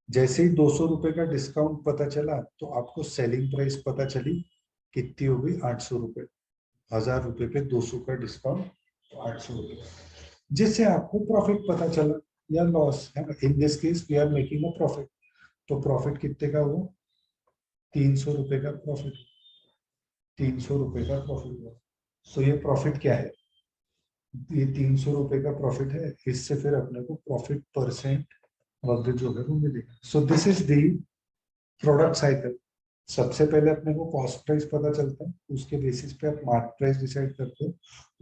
जैसे ही 200 रुपए का डिस्काउंट पता चला तो आपको सेलिंग प्राइस पता चली, कितनी हो गई? 800 रुपए. 1000 रुपए पे 200 का डिस्काउंट, तो 800 रुपए, जिससे आपको प्रॉफिट पता चला या लॉस, है ना. In this case we are making a profit. तो प्रॉफिट कितने का हुआ? 300 रुपए का प्रॉफिट. 300 रुपए का प्रॉफिट हुआ. सो ये प्रॉफिट क्या है? ये 300 रुपए का प्रॉफिट है. इससे फिर अपने को प्रॉफिट परसेंट वगैरह जो है वो मिलेगा. So this is the product cycle. सबसे पहले अपने को कॉस्ट प्राइस पता चलता है, उसके बेसिस पे आप मार्क प्राइस डिसाइड करते हो,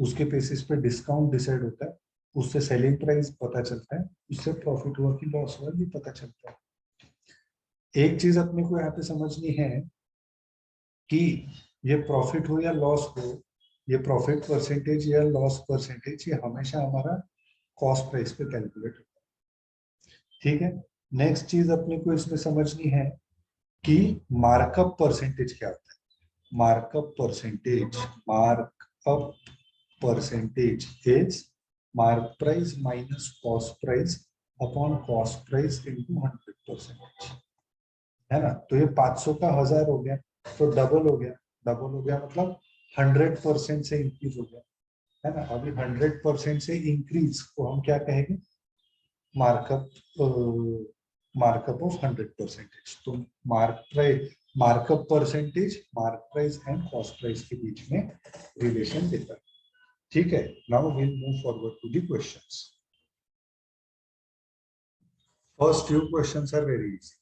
उसके बेसिस पे डिस्काउंट डिसाइड होता है, उससे सेलिंग प्राइस पता चलता है, उससे प्रॉफिट हुआ कि लॉस हुआ ये पता चलता है. एक चीज अपने को यहाँ पे समझनी है कि ये प्रॉफिट हो या लॉस हो, ये प्रॉफिट परसेंटेज या लॉस परसेंटेज ये हमेशा हमारा कॉस्ट प्राइस पे कैलकुलेट होता है. ठीक है. नेक्स्ट चीज अपने को इसमें समझनी है कि मार्कअप परसेंटेज क्या होता है. Markup percentage, markup percentage is mark price minus cost price upon cost price into 100%, है ना. तो ये 500 का 1000 हो गया तो डबल हो गया. डबल हो गया मतलब 100% से इंक्रीज हो गया, है ना. अभी 100% से इंक्रीज को हम क्या कहेंगे? Markup, markup of 100%. तो markup percentage mark price and cost price के बीच में रिलेशन देता है. ठीक है. Now we will move forward to the questions. First few questions are very easy.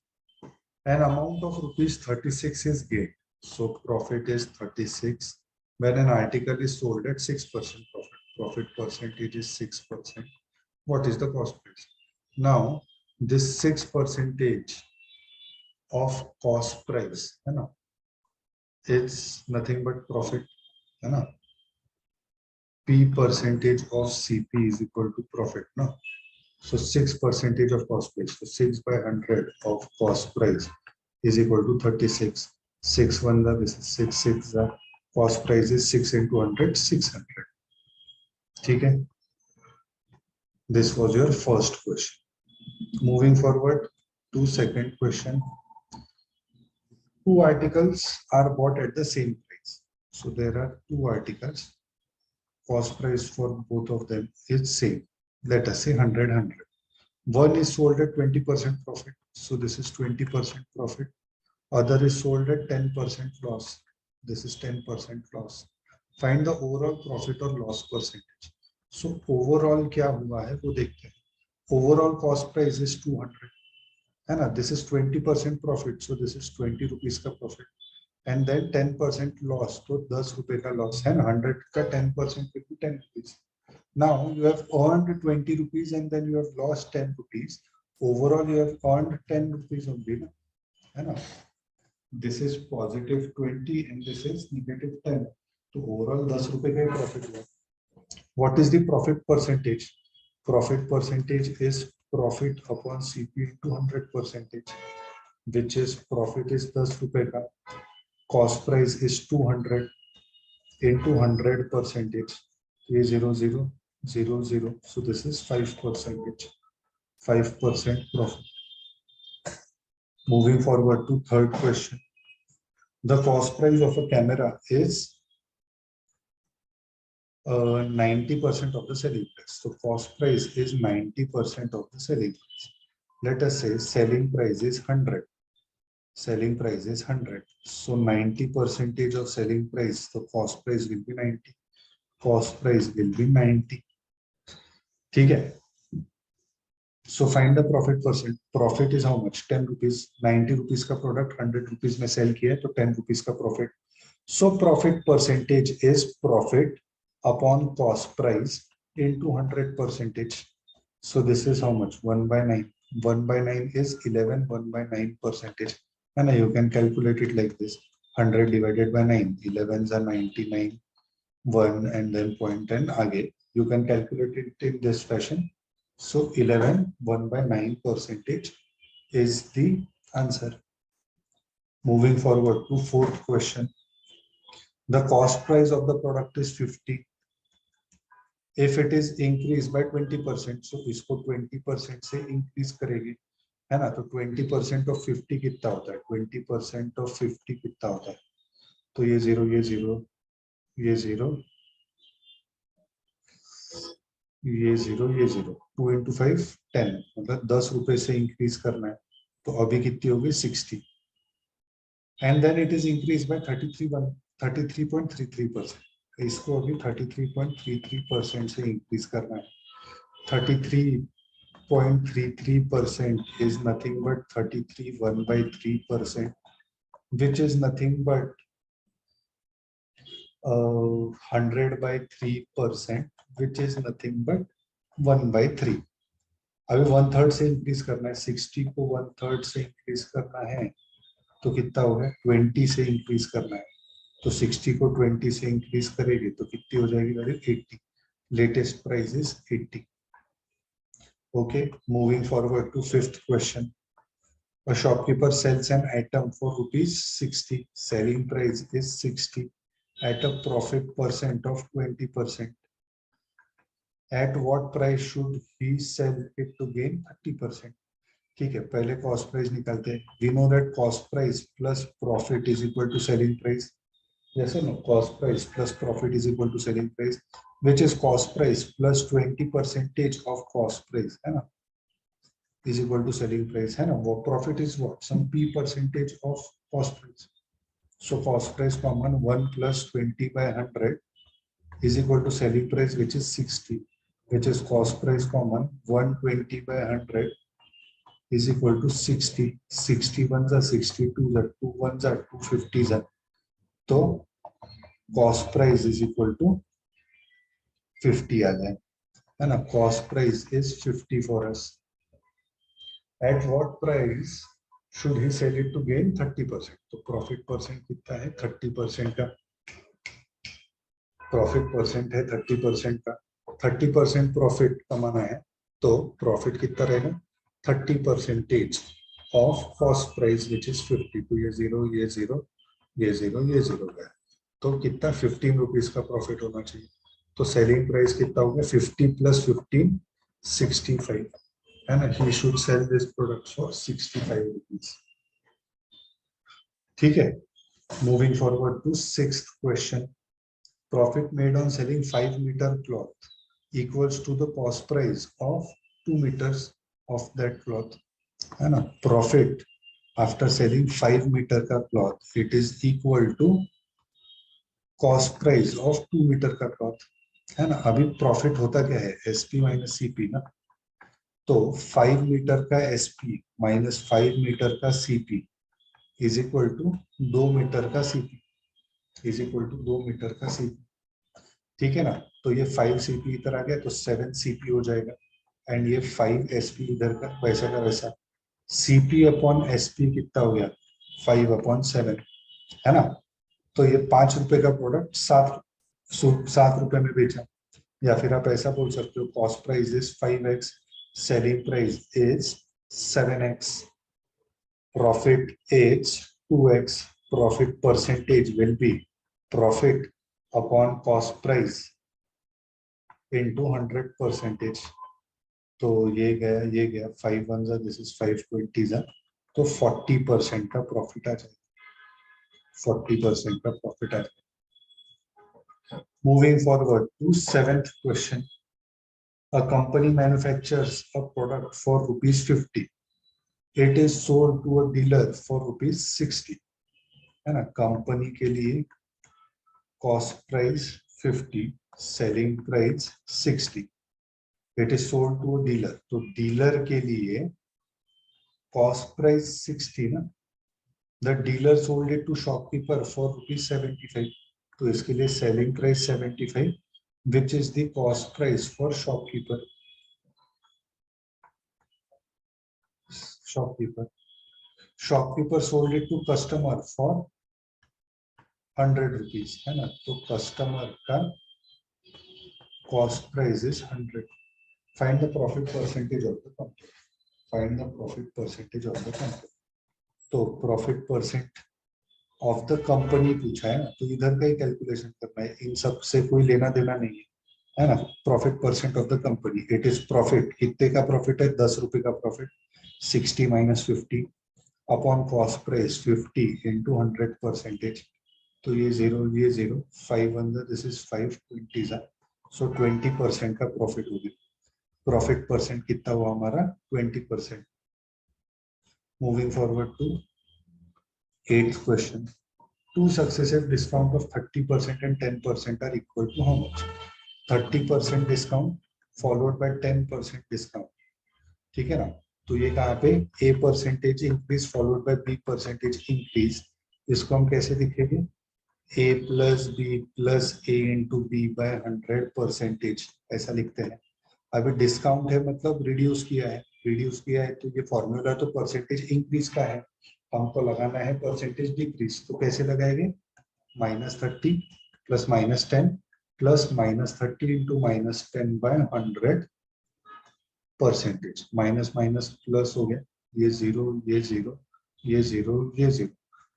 An amount of rupees 36 is gained, so profit is 36 when an article is sold at 6% profit. Profit percentage is 6%. What is the cost price? Now this 6% of cost price, है ना, it's nothing but profit, है ना. P percentage of CP is equal to profit, no. So 6% of cost price. So 6 by 100 of cost price is equal to 36. 6 1 this is 6 6 cost price is 6 into 100 600. ठीक है. This was your first question. Moving forward to second question. Two articles are bought at the same price. So there are two articles. Cost price for both of them is same. Let us say 100. One is sold at 20% profit. So this is 20% profit. Other is sold at 10% loss. This is 10% loss. Find the overall profit or loss percentage. So overall क्या हुआ है वो देखते हैं. Overall cost price is 200. है ना? This is 20% profit. So this is 20 rupees का profit. And then 10% loss. तो 10 रुपए का loss है ना? 100 का 10% will be 10 rupees. Now you have earned 20 rupees and then you have lost 10 rupees. Overall you have earned 10 rupees only. है ना? This is positive 20 and this is negative 10. So overall 10 रुपए का profit हुआ. What is the profit percentage? Profit percentage is profit upon CP into 100%, which is profit is 10 रुपए का. Cost price is 200 into 100%. ये 0 0 0 0. So this is 5%. 5% profit. Moving forward to third question. The cost price of a camera is 90% of the selling price. So cost price is 90% of the selling price. Let us say selling price is 100. Selling price is 100. So 90% of selling price, the cost price will be 90. Cost price will be 90. ठीक है? So find the profit percent. Profit is how much? 10 rupees. 90 rupees का product 100 rupees में sell किया है तो 10 rupees का profit. So profit percentage is profit upon cost price into 100%. So this is how much? 1 by 9. 1 by 9 is 11. 1 by 9%. And you can calculate it like this. 100 divided by 9. 11s are 99. 1 and then 0.10 again. You can calculate it in this fashion. So 11, 1 by 9% is the answer. Moving forward to fourth question. The cost price of the product is 50. If it is increased by 20%, so इसको 20% से increase करेगी, है ना? तो 20% of 50 कितना होता है? 20% of 50 कितना होता है? तो ये 0, ये 0, ये 0, ये 0, ये 0. 2 into 5, 10. मतलब 10 रुपए से increase करना है. तो अभी कितनी होगी? 60. And then it is increased by 33.33%. इसको अभी 33.33% से increase करना है. 33.33% is nothing but 33 1 by 3%, which is nothing but 100 by 3%, which is nothing but 1 by 3. अभी 1/3 से increase करना है. 60 को 1/3 से increase करना है तो कितना होगा? 20 से increase करना है तो 60 को 20 से increase करेगी तो कितनी हो जाएगी? 80. Latest price is 80. Okay, moving forward to fifth question. A shopkeeper sells an item for ₹60. Selling price is 60 at a profit percent of 20%. At what price should he sell it to gain 30%? ठीक है, पहले cost price निकालते हैं. We know that cost price plus profit is equal to selling price. Yes or no? Cost price plus profit is equal to selling price, which is cost price plus 20% of cost price, है ना? Is equal to selling price, है ना? वो profit is what? Some P percentage of cost price. So cost price common 1 plus 20 by 100 is equal to selling price, which is 60, which is cost price common 120 by 100 is equal to 60. 61s are 62s are 2 1s are 250s are. So cost price is equal to 50 आ जाए, है ना? Cost price is 50 for us. At what price should he sell it to gain 30%? तो profit percent कितना है? 30% का. Profit percent है 30% का. 30% profit कमाना है तो profit कितना रहेगा? 30% of cost price, which is 50. तो ये 0, ये 0, ये 0, ये 0 है. तो कितना? 15 रुपीस का प्रॉफिट होना चाहिए. तो सेलिंग प्राइस कितना हो गया? 50 plus 15, 65 है ना, he should sell this product for 65 rupees. ठीक है, moving forward to sixth question. Profit made on selling 5 meter cloth equals to the cost price of 2 meters of that cloth, है ना. Profit after selling 5 meter का cloth, it is equal to cost price of 2 meter का cloth, है ना. अभी profit होता क्या है, एसपी माइनस सीपी ना. तो 5 मीटर का एसपी माइनस 5 मीटर का CP is equal to 2 meter का CP is equal to 2 meter का सीपी. ठीक है ना. तो ये 5 सीपी इधर आ गया तो 7 सीपी हो जाएगा, एंड ये 5 एसपी इधर का वैसा का वैसा. सीपी अपॉन एसपी कितना हो गया, 5/7, है ना. तो ये 5 रुपए का प्रोडक्ट 7 रुपए में बेचा. या फिर आप ऐसा बोल सकते हो, cost price is 5x, selling price is 7x, profit is 2x, profit percentage will be profit upon cost price into 100%. तो ये गया 5 1 जा, दिस इज 5 20 जा, तो 40% का प्रॉफिट आ जाएगा, 40% का प्रॉफिट आ जाएगा. Moving forward to seventh question. A company manufactures a product for rupees 50. It is sold to a dealer for rupees 60. है ना. कंपनी के लिए cost price 50, selling price 60. It is sold to a dealer. तो dealer के लिए cost price 60 ना. The dealer sold it to shopkeeper for rupees 75. तो इसके लिए selling price 75, which is the cost price for shopkeeper. Shopkeeper sold it to customer for 100 rupees, है ना. तो कस्टमर का cost price is 100. Find the profit percentage of the company. Find the profit percentage of the company. तो profit percent of the company पूछा है ना, तो इधर का ही कैलकुलेशन करना है, इन सब से कोई लेना देना नहीं है ना. Profit percent of the company, it is profit. कितने का प्रॉफिट है, 10 रुपए का profit. 60 minus 50 upon cost price 50 into 100%. तो ये 0, 5 1 दिस इज 5 20 जा, सो 20% का प्रॉफिट हो गया. प्रॉफिट परसेंट कितना हुआ हमारा, 20%. Moving forward to 8th question. Two successive discount of 30% and 10% are equal to how much? 30% discount followed by 10% discount. ठीक है ना. तो ये कहाँ पे, A percentage increase followed by B percentage increase. इसको हम कैसे लिखेंगे, A plus B plus A into B by 100%, ऐसा लिखते हैं. अभी डिस्काउंट है मतलब रिड्यूस किया है, तो ये फॉर्मूला तो परसेंटेज इंक्रीज का है, हमको लगाना है परसेंटेज डिक्रीज. तो कैसे लगाएंगे, -30 plus -10 plus -30 into -10 by 100%. Minus minus plus हो गया, ये 0 ये 0 ये 0 ये 0.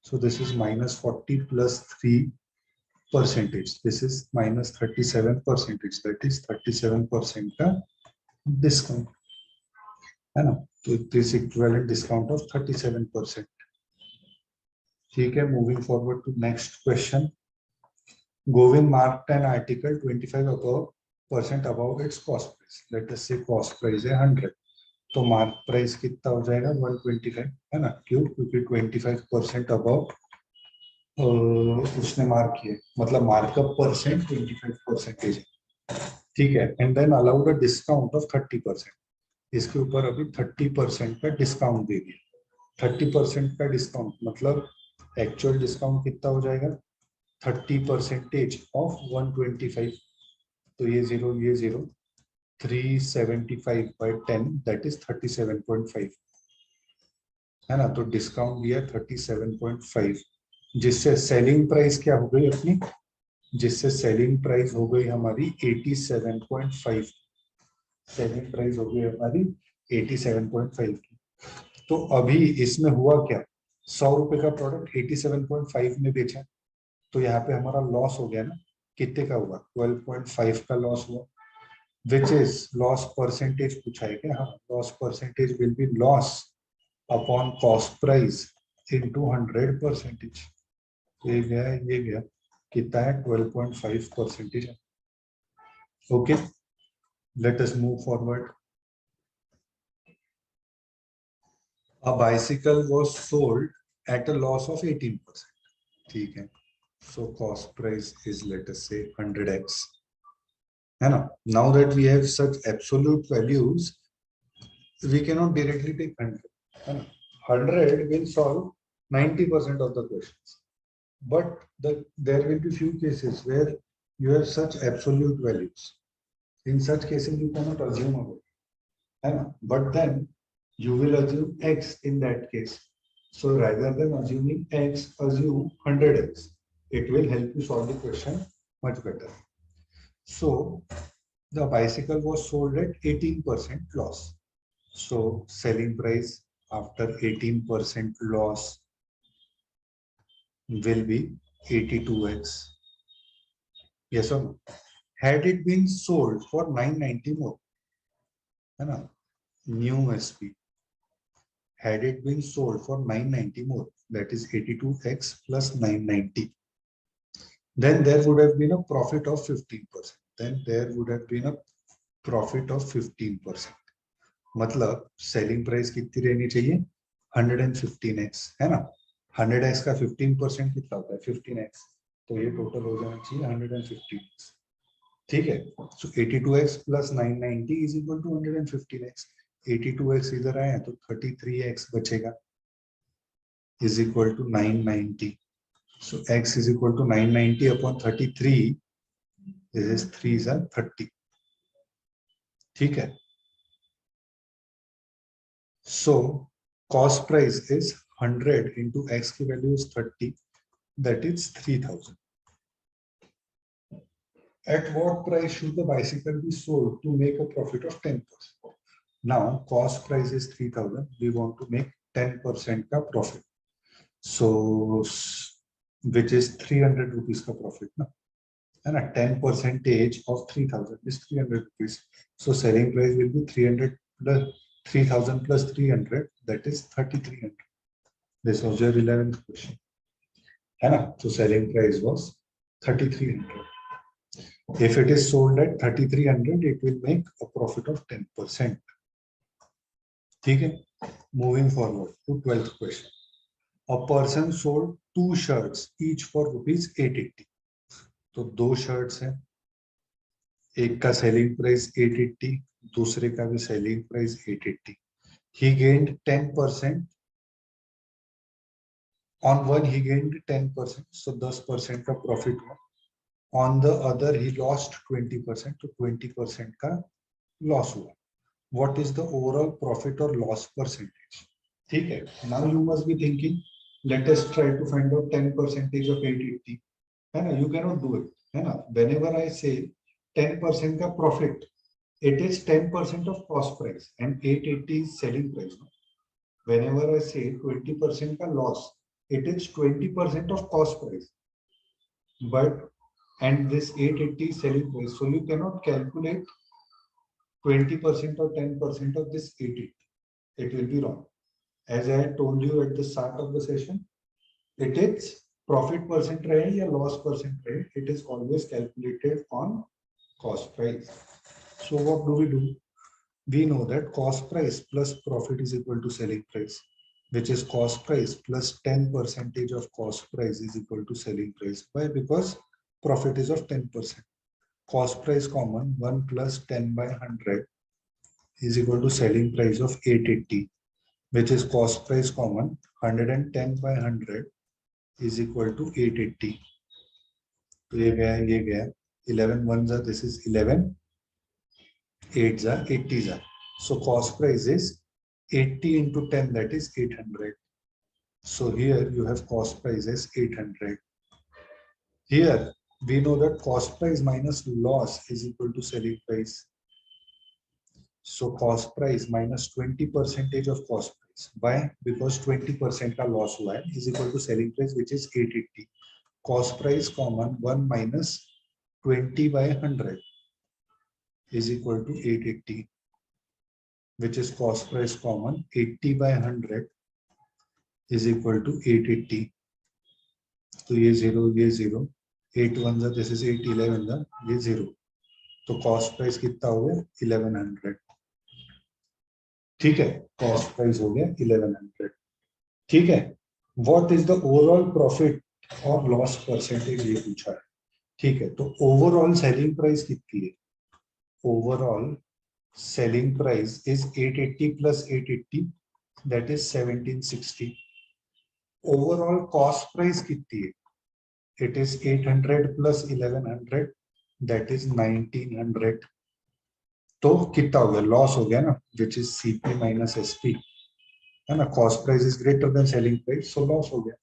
So this is -40 plus 3%. This is -37%. That is 37% का डिस्काउंट, है ना. तो दिस इक्विवेलेंट डिस्काउंट ऑफ 37%. ठीक है. Moving forward to next question. Govind marked an article 25% above its cost price. Let us say cost price है 100, तो मार्क प्राइस कितना हो जाएगा, 125, है ना. क्यों, क्योंकि 25% अबव उसने मार्क किया, मतलब मार्कअप परसेंट 25% है. ठीक है. And then allowed a discount of 30%. इसके ऊपर अभी 30% का डिस्काउंट दे दिया. 30% का डिस्काउंट मतलब एक्चुअल डिस्काउंट कितना हो जाएगा, 30% ऑफ 125. तो ये 0 ये 0, 375 by 10 दैट इज 37.5, है ना. तो डिस्काउंट दिया 37.5, जिससे सेलिंग प्राइस क्या हो गई अपनी, जिससे सेलिंग प्राइस हो गई हमारी 87.5. सेलिंग प्राइस हो गई हमारी 87.5 की. तो अभी इसमें हुआ क्या, 100 रुपए का प्रोडक्ट 87.5 में बेचा, तो यहाँ पे हमारा लॉस हो गया ना. कितने का हुआ, 12.5 का लॉस हुआ. which is loss percentage पूछा है क्या? हाँ, loss percentage will be loss upon cost price into 100%. ये गया कितना है? 12.5%. Okay, let us move forward. A bicycle was sold at a loss of 18%. ठीक है, so cost price is, let us say, 100x. है ना? Now that we have such absolute values, we cannot directly take 100. है ना? 100 will solve 90% of the questions, but there will be few cases where you have such absolute values. In such cases, you cannot assume about it. है ना? But then you will assume x in that case. So rather than assuming x, assume 100x. It will help you solve the question much better. So the bicycle was sold at 18% loss. So selling price after 18% loss will be 82x. Yes or no? Had it been sold for 990 more, है ना? New SP. Had it been sold for 990 more, that is 82x plus 990, then there would have been a profit of 15%. Then there would have been a profit of 15%. मतलब selling price कितनी रहनी चाहिए? 115x, है ना? 100x का 15% कितना होता है? 15x. तो ये टोटल हो जाना चाहिए 115x. ठीक है, सो 82x plus 990 is equal to 115x. 82x इधर आया तो 33x बचेगा, is equal to 990. So x is equal to 990 upon 33. This is 3s are 30. ठीक है. So cost price is 100 into x की value is 30, that is 3000. At what price should the bicycle be sold to make a profit of 10%? Now cost price is 3000. We want to make 10% का profit. So which is 300 rupees का profit ना? है ना? 10% of 3000 is 300 rupees. So selling price will be 300 plus 3000 plus 300, that is 3300. This was your 11th question. है ना? So selling price was 3300. If it is sold at 3300, it will make a profit of 10%. ठीक है? Moving forward to 12th question. A person sold 2 shirts each for rupees 880. तो 2 shirts हैं, एक का selling price 880, दूसरे का भी selling price 880. He gained 10%. On one he gained 10%, so 10% का profit हुआ. On the other he lost 20%, तो 20% का loss हुआ. What is the overall profit or loss percentage? ठीक है. Now you must be thinking, let us try to find out 10% of 880. है ना? You cannot do it. है ना? Whenever I say 10% का profit, it is 10% of cost price and 880 is selling price. Whenever I say 20% का loss, it is 20% of cost price. But and this 880 is selling price, so you cannot calculate 20% or 10% of this 880. It will be wrong. As I told you at the start of the session, it is profit percent rahe ya loss percent rahe, it is always calculated on cost price. So what do we do? We know that cost price plus profit is equal to selling price, which is cost price plus 10% of cost price is equal to selling price. Why? Because profit is of 10%. Cost price common, 1 plus 10 by 100 is equal to selling price of 880, which is cost price common, 110 by 100 is equal to 880. तो ये गया 11 ones are, this is 11, 8s are, 80s are. So cost price is 80 into 10, that is 800. So here you have cost price as 800. Here we know that cost price minus loss is equal to selling price. So cost price minus 20% of cost price. Why? Because 20% का loss हुआ है is equal to selling price, which is 880. Cost price common, 1 minus 20 by 100 is equal to 880, which is cost price common. 80 by 100 is equal to 880. तो ये 0, 8 1 जा, this is 8 11 जा, ये 0. तो cost price कितना हो गया 1100. ठीक है, कॉस्ट प्राइस हो गया 1100. ठीक है, what is the overall profit और लॉस परसेंटेज ये पूछा है. ठीक है, तो ओवरऑल सेलिंग प्राइस कितनी है. Overall selling price is 880 plus 880, that is 1760. Overall cost price कितनी है. It is 800 plus 1100, that is 1900. तो कितना हो गया, लॉस हो गया ना, which is CP minus SP, है ना. Cost price is greater than selling price, so loss हो गया.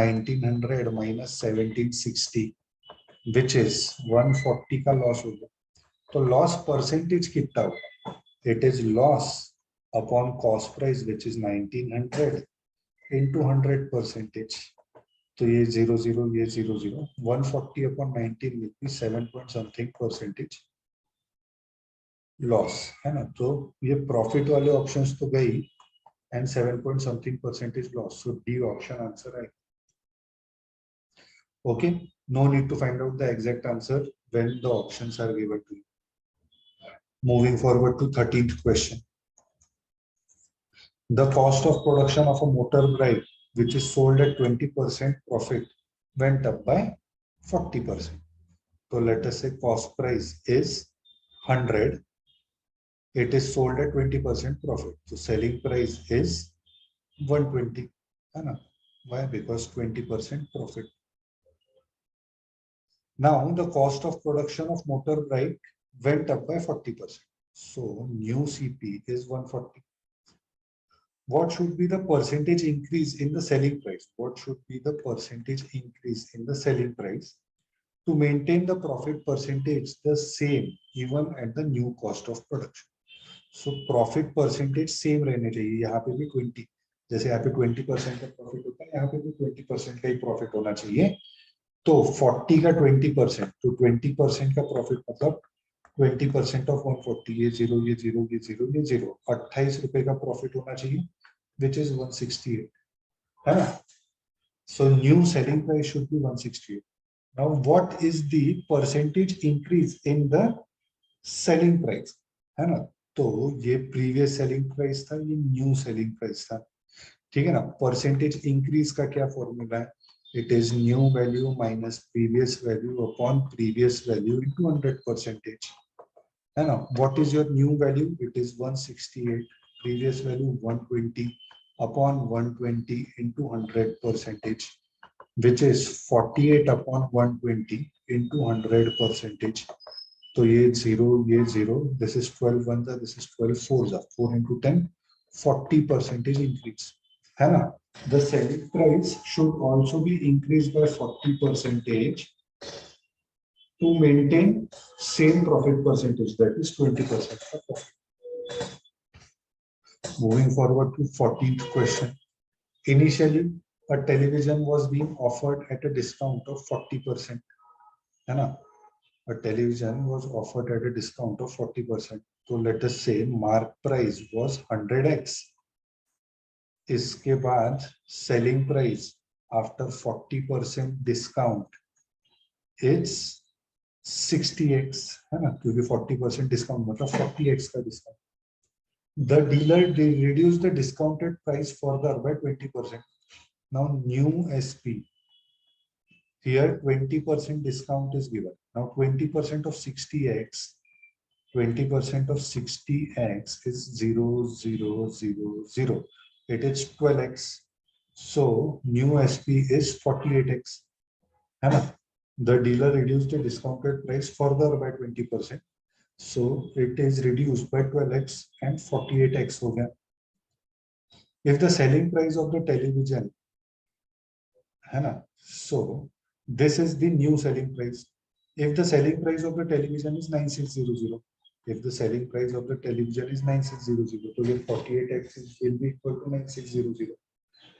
1900 minus 1760, which is 140 का लॉस हो गया. तो लॉस परसेंटेज कितना होगा. It is loss upon cost price, which is 1900 into 100%. तो ये 00, ये 00, 140 upon 19 will be 7 point something percentage loss, है ना. तो ये प्रॉफिट वाले ऑप्शंस तो गई एंड 7 point something percentage लॉस. सो डी ऑप्शन आंसर है. Okay, no need to find out the exact answer when the options are given to you. Moving forward to 13th question. The cost of production of a motor bike which is sold at 20% profit went up by 40%. So let us say cost price is 100. It is sold at 20% profit. So selling price is 120. Why? Because 20% profit. Now the cost of production of motor bike went up by 40%. So new CP is 140. What should be the percentage increase in the selling price? What should be the percentage increase in the selling price to maintain the profit percentage the same even at the new cost of production? So profit percentage same रहने चाहिए. यहाँ पे भी 20, जैसे यहाँ पे 20% का profit होता है, यहाँ पे भी 20% का ही प्रॉफिट होना चाहिए. तो 40 का 20%, तो 20% का प्रॉफिट मतलब 20% ऑफ 140, ये 0, ये 0, ये 0, ये 0, 28 रुपए का प्रॉफिट होना चाहिए, which is 168, है ना. So new selling price should be 168. Now what is the percentage increase in the selling price, है ना. तो ये previous selling price था, ये new selling price था. ठीक है ना. percentage increase का क्या फॉर्मूला है. It is new value minus previous value upon previous value into 100%. है ना. What is your new value? It is 168. Previous value 120 upon 120 into 100%, which is 48 upon 120 into 100%. तो ये 0, ये 0. This is 12 1, this is 12 4, 4 into 10, 40% increase, है ना. The selling price should also be increased by 40% to maintain same profit percentage, that is 20% profit. Moving forward to 14th question. Initially, a television was being offered at a discount of 40%. है ना. A television was offered at a discount of 40%. So let us say mark price was 100x. इसके बाद selling price after 40% discount is 60x, है ना, क्योंकि 40% discount मतलब 40x का discount. The dealer reduced the discounted price further by 20%. Now new SP. Here 20% discount is given. Now 20% of 60x, 20% of 60x is 0, 0, 0, 0. It is 12x. So new SP is 48x. The dealer reduced the discounted price further by 20%. So it is reduced by 12x and 48x हो गया. If the selling price of the television, है ना, so this is the new selling price. If the selling price of the television is 9600, if the selling price of the television is 9600, so then 48x will be equal to 9600.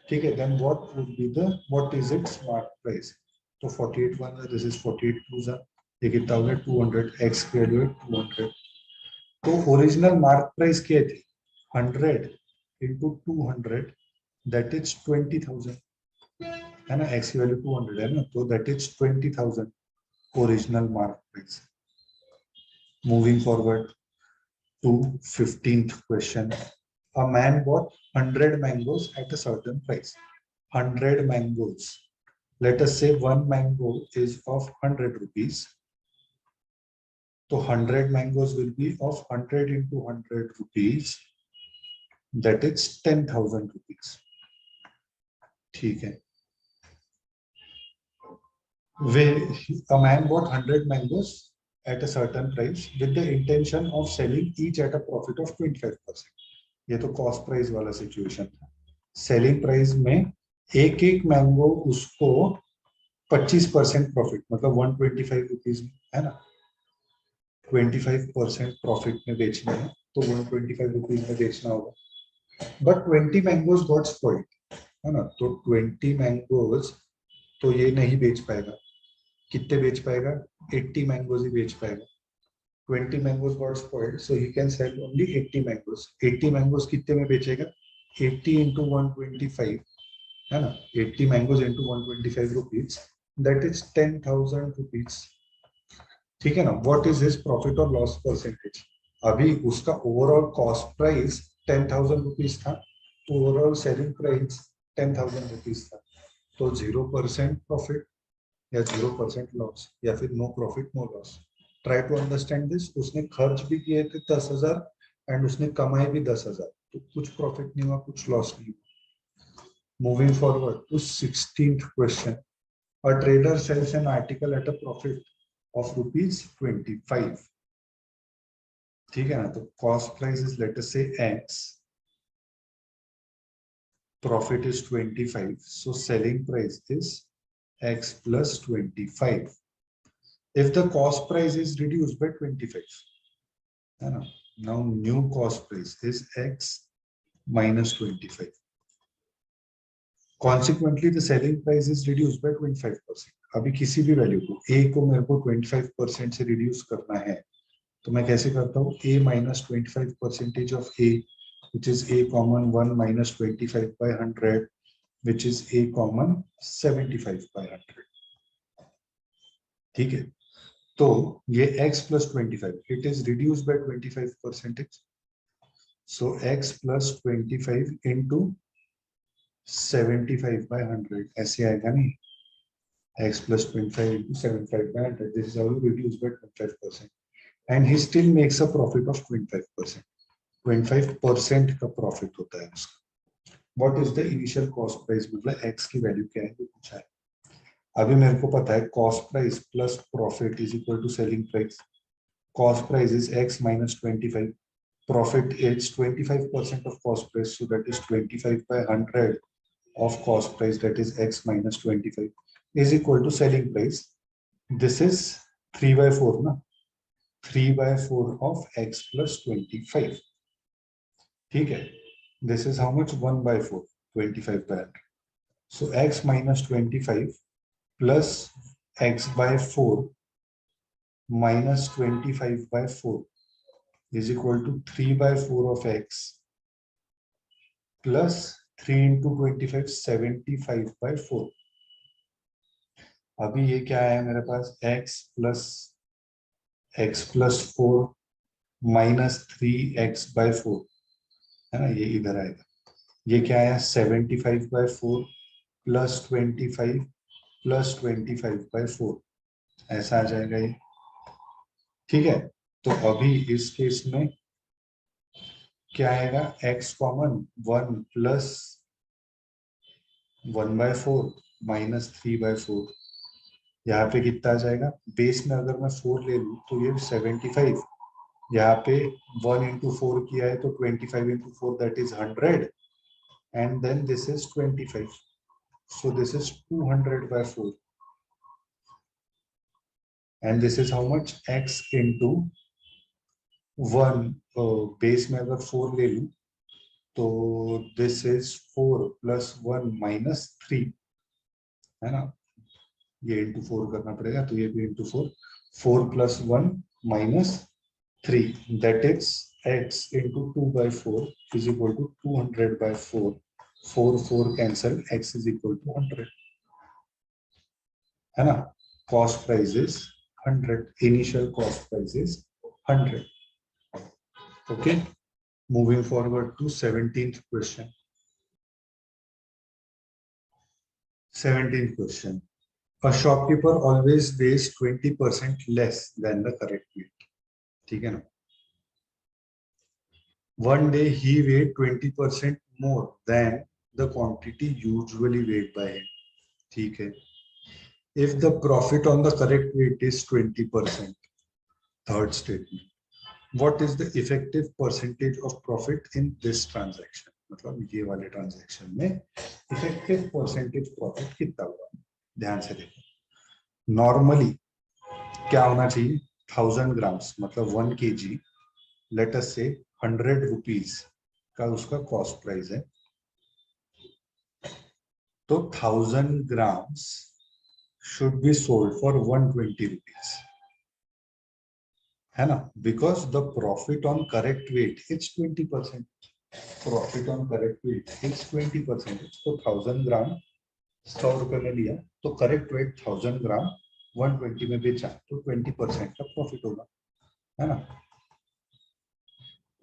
ठीक है, then what is its mark price? So 48 1, this is 48 2, ये कितना हो गया 200, x squared with 200. तो original mark price क्या थी 100 into 200 that is 20,000 है ना एक्स की वैल्यू 200 है ना तो that is 20,000 original mark price. Moving forward to 15th question. A man bought 100 mangoes at a certain price. 100 mangoes. Let us say one mango is of 100 rupees. So 100 mangoes will be of 100 into 100 rupees. That is 10,000 rupees. ठीक है. A man bought 100 mangoes at a certain price with the intention of selling each at a profit of 25%. ये तो cost price वाला situation था. Selling price में एक एक mango उसको 25% प्रॉफिट मतलब 125 रुपीज में है ना 25% प्रॉफिट में बेचना है तो 125 रुपीज में बेचना होगा. बट 20 मैंगोज गॉट स्पॉइल्ड है ना तो 20 मैंगोज तो ये नहीं बेच पाएगा. कितने बेच पाएगा 80 मैंगोज ही बेच पाएगा. 20 mangoes got spoiled, so he can sell only 80 mangoes. 80 mangoes कितने में बेचेगा 80 into 125 है ना 80 mangoes into 125 rupees that is 10,000 rupees. ठीक है ना. What is his profit or loss percentage? अभी उसका ओवरऑल कॉस्ट प्राइस 10,000 रुपीज था. ओवरऑल सेलिंग प्राइस 10,000 रुपीज था. तो 0% प्रॉफिट या 0% लॉस या फिर no profit no loss. Try to understand this. उसने खर्च भी किए थे 10,000 एंड उसने कमाए भी 10,000 तो कुछ प्रॉफिट नहीं हुआ कुछ लॉस नहीं हुआ. Moving forward to 16th question. A trader sells an article at a profit of ₹25. ठीक है ना. तो cost price is let us say x, profit is 25, so selling price is x plus 25. If the cost price is reduced by 25, now new cost price is x minus 25. Consequently, the selling price is reduced by 25%. अभी किसी भी value को a को मेरे को 25% से reduce करना है तो मैं कैसे करता हूँ a minus 25% of a which is a common 1 minus 25 by 100 which is a common 75 by 100. ठीक है. तो ये x plus 25 it is reduced by 25%. So x plus 25 into 75 by 100 ऐसे आएगा नहीं. x plus 25 into 75 by 100. This is how you reduce by 25%. And he still makes a profit of 25%. 25% का profit होता है उसका. What is the initial cost price? मतलब x की value क्या है ये पूछा है. अभी मेरे को पता है cost price plus profit is equal to selling price. Cost price is x minus 25. Profit is 25% of cost price, so that is 25 by 100 of cost price, that is x minus 25 is equal to selling price. This is 3 by 4 na 3 by 4 of x plus 25. ठीक है. This is how much 1 by 4 25 by 100. So x minus 25 plus x by 4 minus 25 by 4 is equal to 3 by 4 of x plus 3 into 25 75 by 4. अभी ये क्या है मेरे पास x plus 4 minus 3x by 4 है ना. ये इधर आएगा. ये क्या है 75 by 4 plus 25 plus 25 by 4 ऐसा आ जाएगा ये. ठीक है. तो अभी इस केस में क्या आएगा x common 1 plus 1 by 4 minus 3 by 4. यहाँ पे कितना आ जाएगा बेस में अगर मैं 4 ले लूँ तो ये 75. यहाँ पे 1 into 4 किया है तो 25 into 4 that is 100 and then this is 25. So this is 200 by 4 and this is how much x into 1. Base में अगर 4 ले लूँ तो this is 4 plus 1 minus 3 है ना. ये into 4 करना पड़ेगा तो ये भी into 4. 4 plus 1 minus 3, that is x into 2 by 4 is equal to 200 by 4. 4 cancel, x is equal to 100 है ना. Cost price is 100. Initial cost price is 100. Okay. Moving forward to 17th question. 17th question. A shopkeeper always weighs 20% less than the correct weight. ठीक है ना. One day he weighed 20% more than the quantity usually weighed by him. ठीक है. If the profit on the correct weight is 20%, third statement, what is the effective percentage of profit in this transaction? मतलब ये वाले transaction में effective percentage profit कितना हुआ. ध्यान से देखो. नॉर्मली क्या होना चाहिए. 1000 ग्राम्स मतलब 1 kg, लेट अस से 100 रुपीज का उसका कॉस्ट प्राइस है. तो 1000 grams should be sold for 120 rupees. है ना. Because the profit on correct weight is 20%. Profit on correct weight is 20%. तो 1000 ग्राम 100 रुपए में लिया तो करेक्ट वेट 1000 ग्राम 120 में बेचा तो 20% का प्रॉफिट होगा. है ना.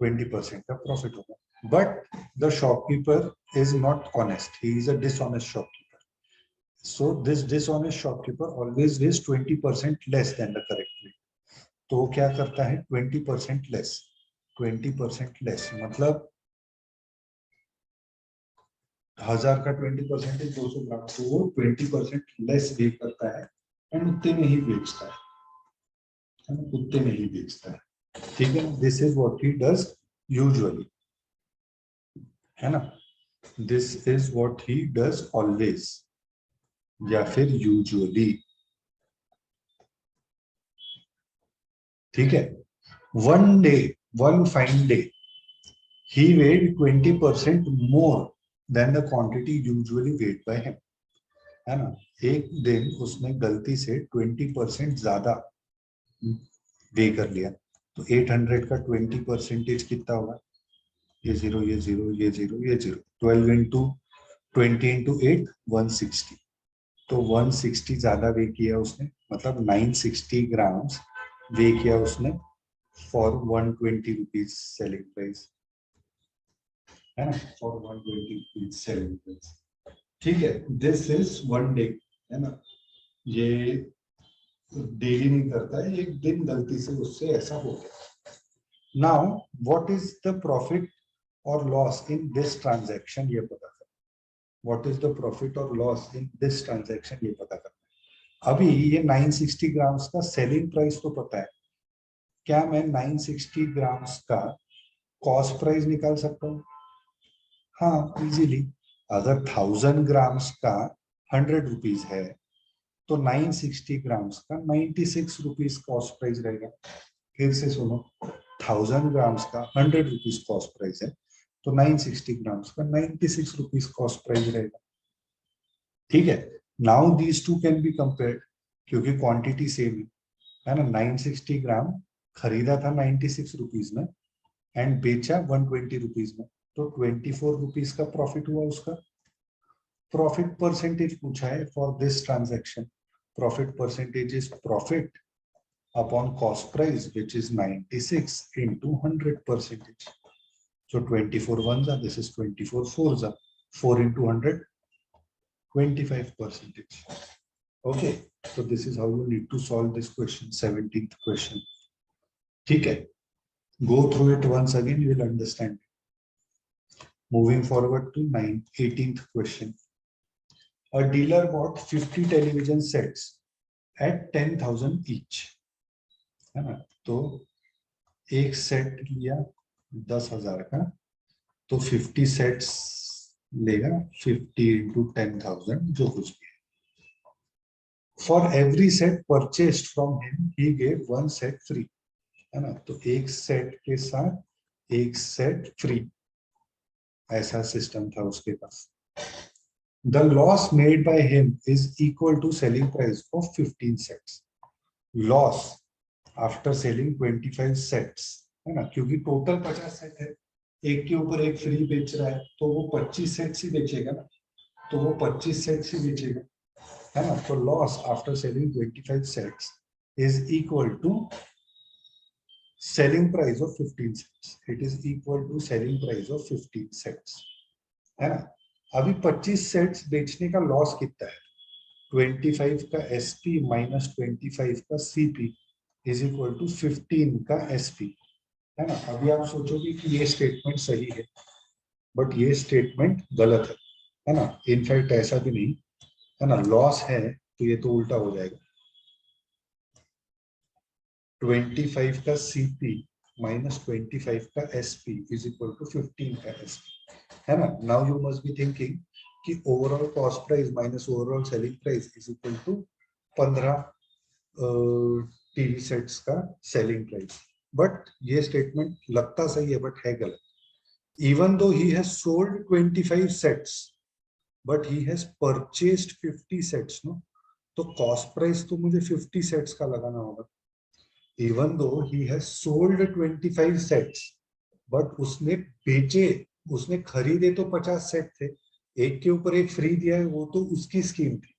20% का प्रॉफिट होगा. But the shopkeeper is not honest. He is a dishonest shopkeeper. So this dishonest shopkeeper always weighs 20% less than the correct weight. तो वो क्या करता है. 20% लेस. 20% लेस मतलब 1000 का 20% 200 ग्राम. तो वो 20% लेस वे करता है एंड उतने में ही बेचता है. उतने में ही बेचता है. ठीक है. This is what he does usually. है ना. This is what he does always या फिर यूजुअली. ठीक है. One day, one fine day, he weighed 20% more than the quantity usually weighed by him. है ना. एक दिन उसने गलती से 20% ज्यादा वे कर लिया. तो 800 का 20% कितना होगा. ये 0 ये 0 ये 0 ये 0. 12 into 20 into 8 160. तो 160 ज्यादा वे किया उसने. मतलब 960 ग्राम्स वे किया उसने for 120 rupees selling price. है ना. for 120 rupees selling price. ठीक है. this is one day. है ना. ये डेली नहीं करता है. एक दिन गलती से उससे ऐसा हो गया. now what is the profit or loss in this transaction ये पता करना. what is the profit or loss in this transaction ये पता करना. अभी ये 960 ग्राम्स का सेलिंग प्राइस तो पता है. क्या मैं 960 ग्राम्स का कॉस्ट प्राइस निकाल सकता हूँ. हाँ इजीली. अगर 1000 ग्राम्स का 100 रुपीज है तो 960 ग्राम्स का 96 रुपीज कॉस्ट प्राइस रहेगा. फिर से सुनो. 1000 ग्राम्स का 100 रुपीज कॉस्ट प्राइस है तो 960 ग्राम्स का 96 रुपीज कॉस्ट प्राइस रहेगा. ठीक है. Now these two can be compared क्योंकि क्वांटिटी सेम है ना. 960 ग्राम खरीदा था 96 रुपीज में एंड बेचा 120 रुपीज में. तो 24 रुपीज का प्रॉफिट हुआ उसका. प्रॉफिट परसेंटेज पूछा है for this transaction. Profit percentage is profit upon cost price which is 96 into 100%. So 24 ones are, this is 24 fours are. 4 into 100 25%. Okay, so this is how you need to solve this question. 17th question. ठीक है. Go through it once again, you will understand. Moving forward to 18th question. A dealer bought 50 television sets at 10,000 each. है ना. तो एक set लिया 10,000 का तो 50 sets लेगा 50 into 10,000 जो कुछ भी. For every set purchased from him, he gave one set free. है ना. तो एक सेट के साथ एक सेट फ्री. ऐसा सिस्टम था उसके पास. The loss made by him is equal to selling price of 15 sets. Loss after selling 25 sets, है ना, क्योंकि टोटल 50 सेट है, एक के ऊपर एक फ्री बेच रहा है, तो वो 25 सेट्स ही बेचेगा ना, तो वो 25 सेट्स ही बेचेगा, है ना। तो loss after selling 25 sets is equal to selling price of 15 sets, it is equal to selling price of 15 sets, है ना। अभी 25 सेट्स बेचने का लॉस कितना है, 25 का एसपी माइनस 25 का सीपी इज इक्वल टू 15 का एसपी, है ना। अभी आप सोचोगे कि ये स्टेटमेंट सही है, बट ये स्टेटमेंट गलत है ना। इनफैक्ट ऐसा भी नहीं है ना, लॉस है तो ये तो उल्टा हो जाएगा, 25 का सीपी माइनस 25 का एसपी इज इक्वल टू 15 का एसपी, है ना। Now you must be thinking कि overall cost price minus overall selling price is equal to 15 TV sets का सेलिंग प्राइस, बट ये स्टेटमेंट लगता सही है बट है गलत। Even though he has sold 25 sets but he has purchased 50 sets, no, तो cost price तो मुझे 50 सेट्स का लगाना होगा। Even though he has sold 25 sets but उसने बेचे, उसने खरीदे तो 50 सेट थे, एक के ऊपर एक फ्री दिया है, वो तो उसकी स्कीम थी,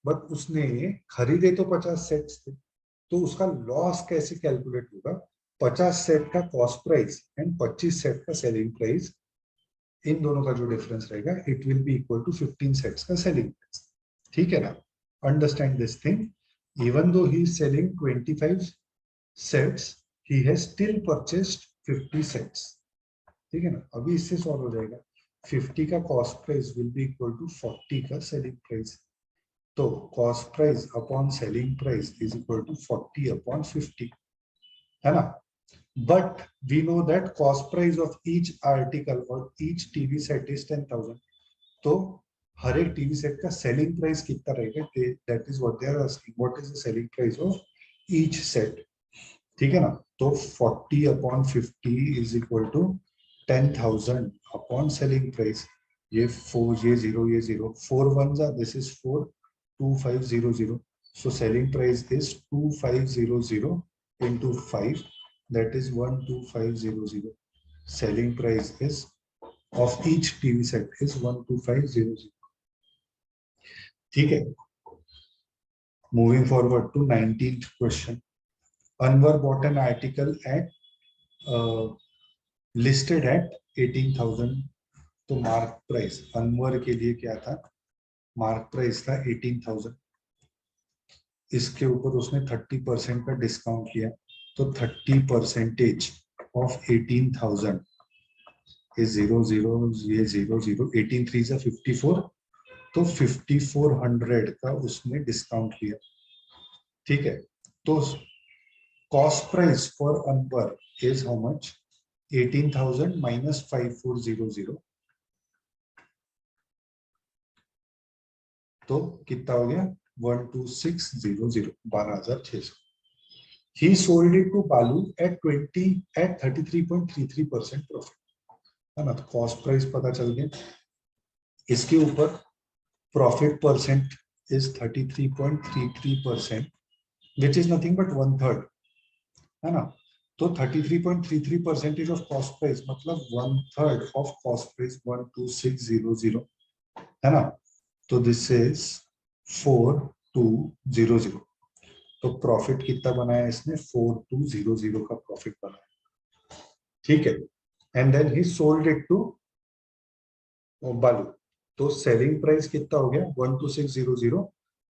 बट उसने खरीदे तो 50 सेट्स थे, तो उसका लॉस कैसे कैलकुलेट होगा, 50 सेट का कॉस्ट प्राइस एंड 25 सेट का सेलिंग प्राइस, इन दोनों का जो डिफरेंस रहेगा it will be equal to 15 sets का सेलिंग प्राइस, ठीक है ना। Understand this thing, even though he is selling 25 sets he has still purchased 50 sets, ठीक है ना। अभी इससे सॉल्व हो जाएगा, 50 का cost price will be equal to 40 का सेलिंग प्राइस, तो cost price upon selling price is equal to 40 upon 50, है ना। But we know that cost price of each article और ईच टीवी सेट इज 10,000, तो हर एक टीवी सेट का selling price कितना रहेगा, that is what they are asking, what is the selling price of each set, ठीक है ना। तो 40 upon 50 is equal to 10,000 upon selling price, ये 4, ये 0, ये 0, 4 ones are, this is 4, 2500, so selling price is 2500 into 5, that is 12500, selling price is of each TV set is 12500, ठीक है। Moving forward to 19th question, Anwar bought an article at listed at 18,000, तो mark price Anwar के लिए क्या था, mark price था 18,000, इसके ऊपर उसने 30% का डिस्काउंट किया, तो 30% ऑफ 18,000 इज 0 0, ये 0 0, 18 3 से 54, तो 5400 का उसने डिस्काउंट किया, ठीक है। तो cost price for Anwar is how much, 18,000 minus 5400, तो कितना हो गया 12600, 12,600। He sold it to Balu at 33.33% profit, है ना। तो कॉस्ट प्राइस पता चल गया, इसके ऊपर profit percent is 33.33%, which is nothing but 1/3, है ना। तो 33.33% ऑफ कॉस्ट प्राइस मतलब 1/3 ऑफ कॉस्ट प्राइस 12600, है ना। तो दिस इज 4200, तो प्रॉफिट कितना बनाया इसने, 4200 का प्रॉफिट बनाया, ठीक है। And then he sold it to Balu, तो सेलिंग प्राइस कितना हो गया 12600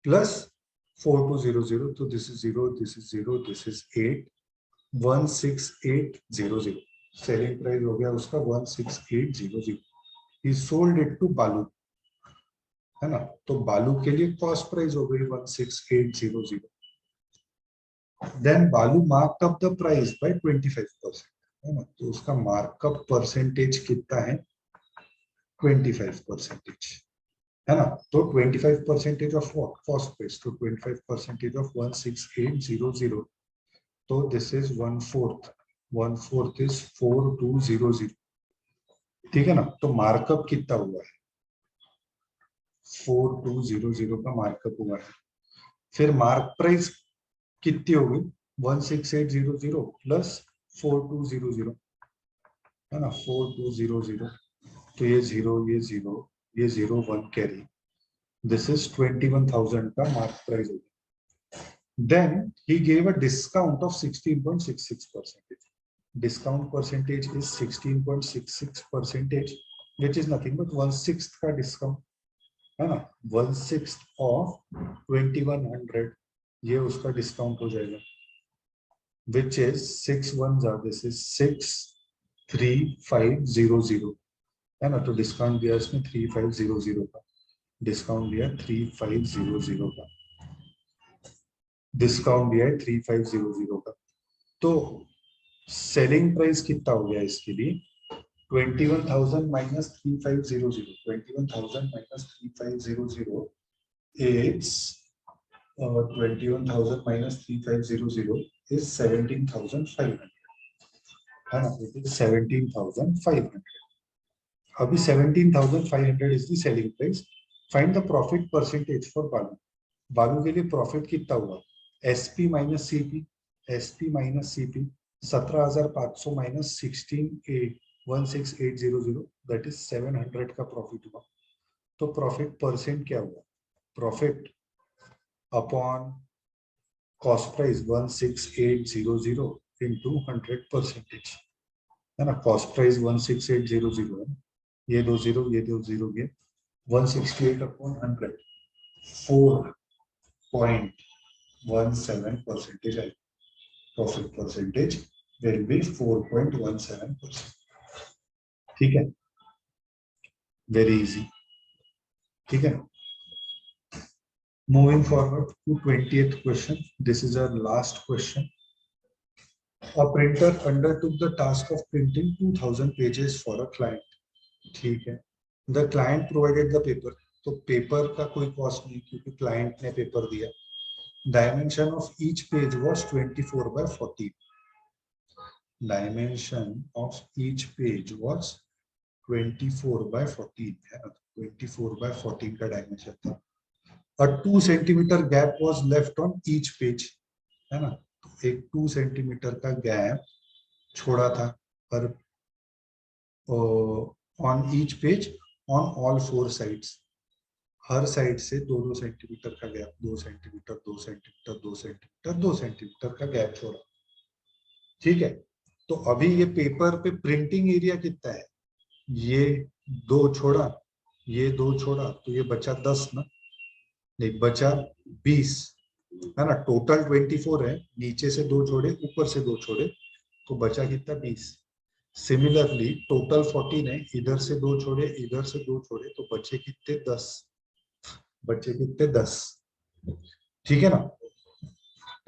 प्लस 4200, तो this is 0, this is 0, this is 8, 16800, selling price हो गया उसका 16800, ही सोल्ड इट टू बालू, है ना। तो बालू के लिए कॉस्ट प्राइस हो गई 16800, देन बालू marked up the price by 25%, है ना। तो उसका मार्कअप परसेंटेज कितना है 25%, है ना। तो 25% ऑफ व्हाट, कॉस्ट प्राइस, तो 25% ऑफ 16800, तो दिस इज 1/4, 1/4 इज 4200, ठीक है ना। तो मार्कअप कितना हुआ है 4200 का मार्कअप हुआ है, फिर मार्क प्राइस कितनी होगी 16800 प्लस 4200 है ना, 4200, तो ये जीरो, ये जीरो, 1 कैरी, दिस इज 21,000 का मार्क प्राइस हो गया। Then he gave a discount of 16.66%. Discount percentage is 16.66%, which is nothing but 1/6 का डिस्काउंट है ना, 1/6 of 2100, ये उसका डिस्काउंट हो जाएगा, which is 6 1 this is 63500 है ना, तो डिस्काउंट दिया इसमें 3500 का, डिस्काउंट दिया 3500 का, डिस्काउंट दिया है 3500 का। तो सेलिंग प्राइस कितना हो गया इसके लिए, 21,000 minus 3500, 21,000 minus 3500 is 21,000 minus 3500 is 17,500 है ना, it is 17,500। अभी 17,500 is the selling price. Find the profit percentage for बालू। बालू के लिए प्रॉफिट कितना हुआ, SP minus CP, SP minus CP 17,500 minus 16,800 that is 700 का प्रॉफिट हुआ। तो प्रॉफिट परसेंट क्या हुआ, profit upon cost price 16800 into 100% है ना, कॉस्ट प्राइस 16800 है, ये दो जीरो, ये दो जीरो, ये 168 अपॉन 100, 4.17% है, प्रॉफिट परसेंटेज will be 4.17%। ठीक है, वेरी इजी, ठीक है। Moving forward to 20th question, this is our last question. A printer undertook the task of printing 2000 pages for a client, ठीक है। The client provided the paper, तो paper का कोई cost नहीं क्योंकि क्लाइंट ने पेपर दिया। Dimension of each page was 24/14, dimension of each page was 24/14 है ना, 24/14 का डायमेंशन था। A 2 centimeter gap was left on each page है ना, तो एक 2 सेंटीमीटर का गैप छोड़ा था पर on each page on all 4 sides, her side से 2-2 सेंटीमीटर का gap, 2 centimetre, 2 centimetre, 2 centimetre, 2 centimetre का गैप छोड़ा, ठीक है। तो अभी ये पेपर पे प्रिंटिंग एरिया कितना है, ये 2 छोड़ा, ये 2 छोड़ा, तो ये बचा 10 ना, एक बचा 20 है ना, टोटल 24 है, नीचे से 2 छोड़े, ऊपर से 2 छोड़े, तो बचा कितना 20। सिमिलरली टोटल 14 है, इधर से 2 छोड़े, इधर से 2 छोड़े, तो बचे कितने 10, बचे कितने 10, ठीक है ना।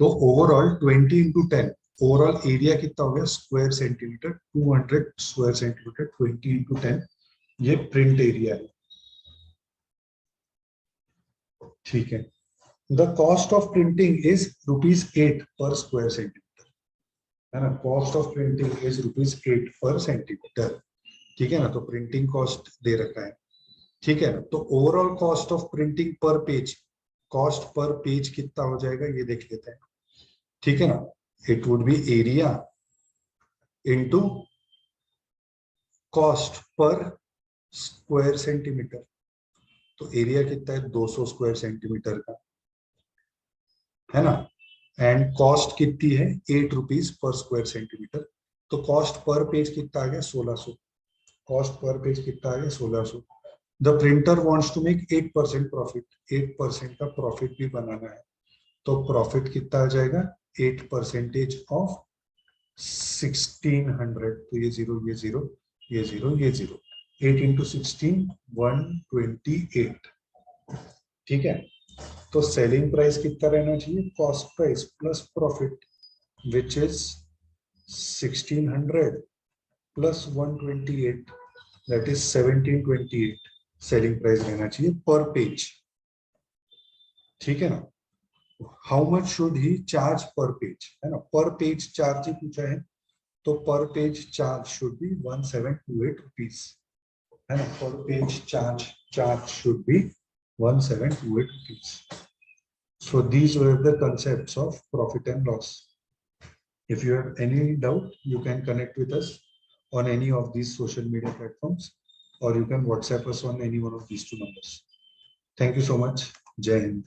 तो ओवरऑल 20 into 10, ओवरऑल एरिया कितना हो गया square centimetre, 200 square centimetre, 20 into 10 ये प्रिंट एरिया है, ठीक है। The cost of printing is ₹8 पर स्क्वायर सेंटीमीटर है ना, कॉस्ट ऑफ प्रिंटिंग इज ₹8 पर सेंटीमीटर, ठीक है ना, तो प्रिंटिंग कॉस्ट दे रखा है, ठीक है ना। तो ओवरऑल कॉस्ट ऑफ प्रिंटिंग पर पेज, कॉस्ट पर पेज कितना हो जाएगा ये देख लेते हैं, ठीक है ना। It would be area into cost per square centimetre, तो एरिया कितना है 200 स्क्वायर सेंटीमीटर का है ना, एंड कॉस्ट कितनी है ₹8 पर स्क्वायर सेंटीमीटर, तो कॉस्ट पर पेज कितना आ गया 1600, कॉस्ट पर पेज कितना आ गया 1600। The printer wants to make 8% profit, 8% का प्रॉफिट भी बनाना है, तो प्रॉफिट कितना आ जाएगा 8% ऑफ 1600, तो ये जीरो, ये जीरो, ये जीरो, ये जीरो, 8 into 16 128, ठीक है। तो सेलिंग प्राइस कितना रहना चाहिए, cost price plus profit which is 1600 plus 128 that is 1728, selling price रहना चाहिए पर पेज, ठीक है ना। How much should he charge पर पेज है ना, पर पेज चार्ज ही पूछा है, तो पर page charge should be 1728 rupees है ना, पर page charge should be 1728 rupees. So these were the concepts of profit and loss. If you have any doubt, you can connect with us on any of these social media platforms, or you can WhatsApp us on any one of these two numbers. Thank you so much. Jai Hind.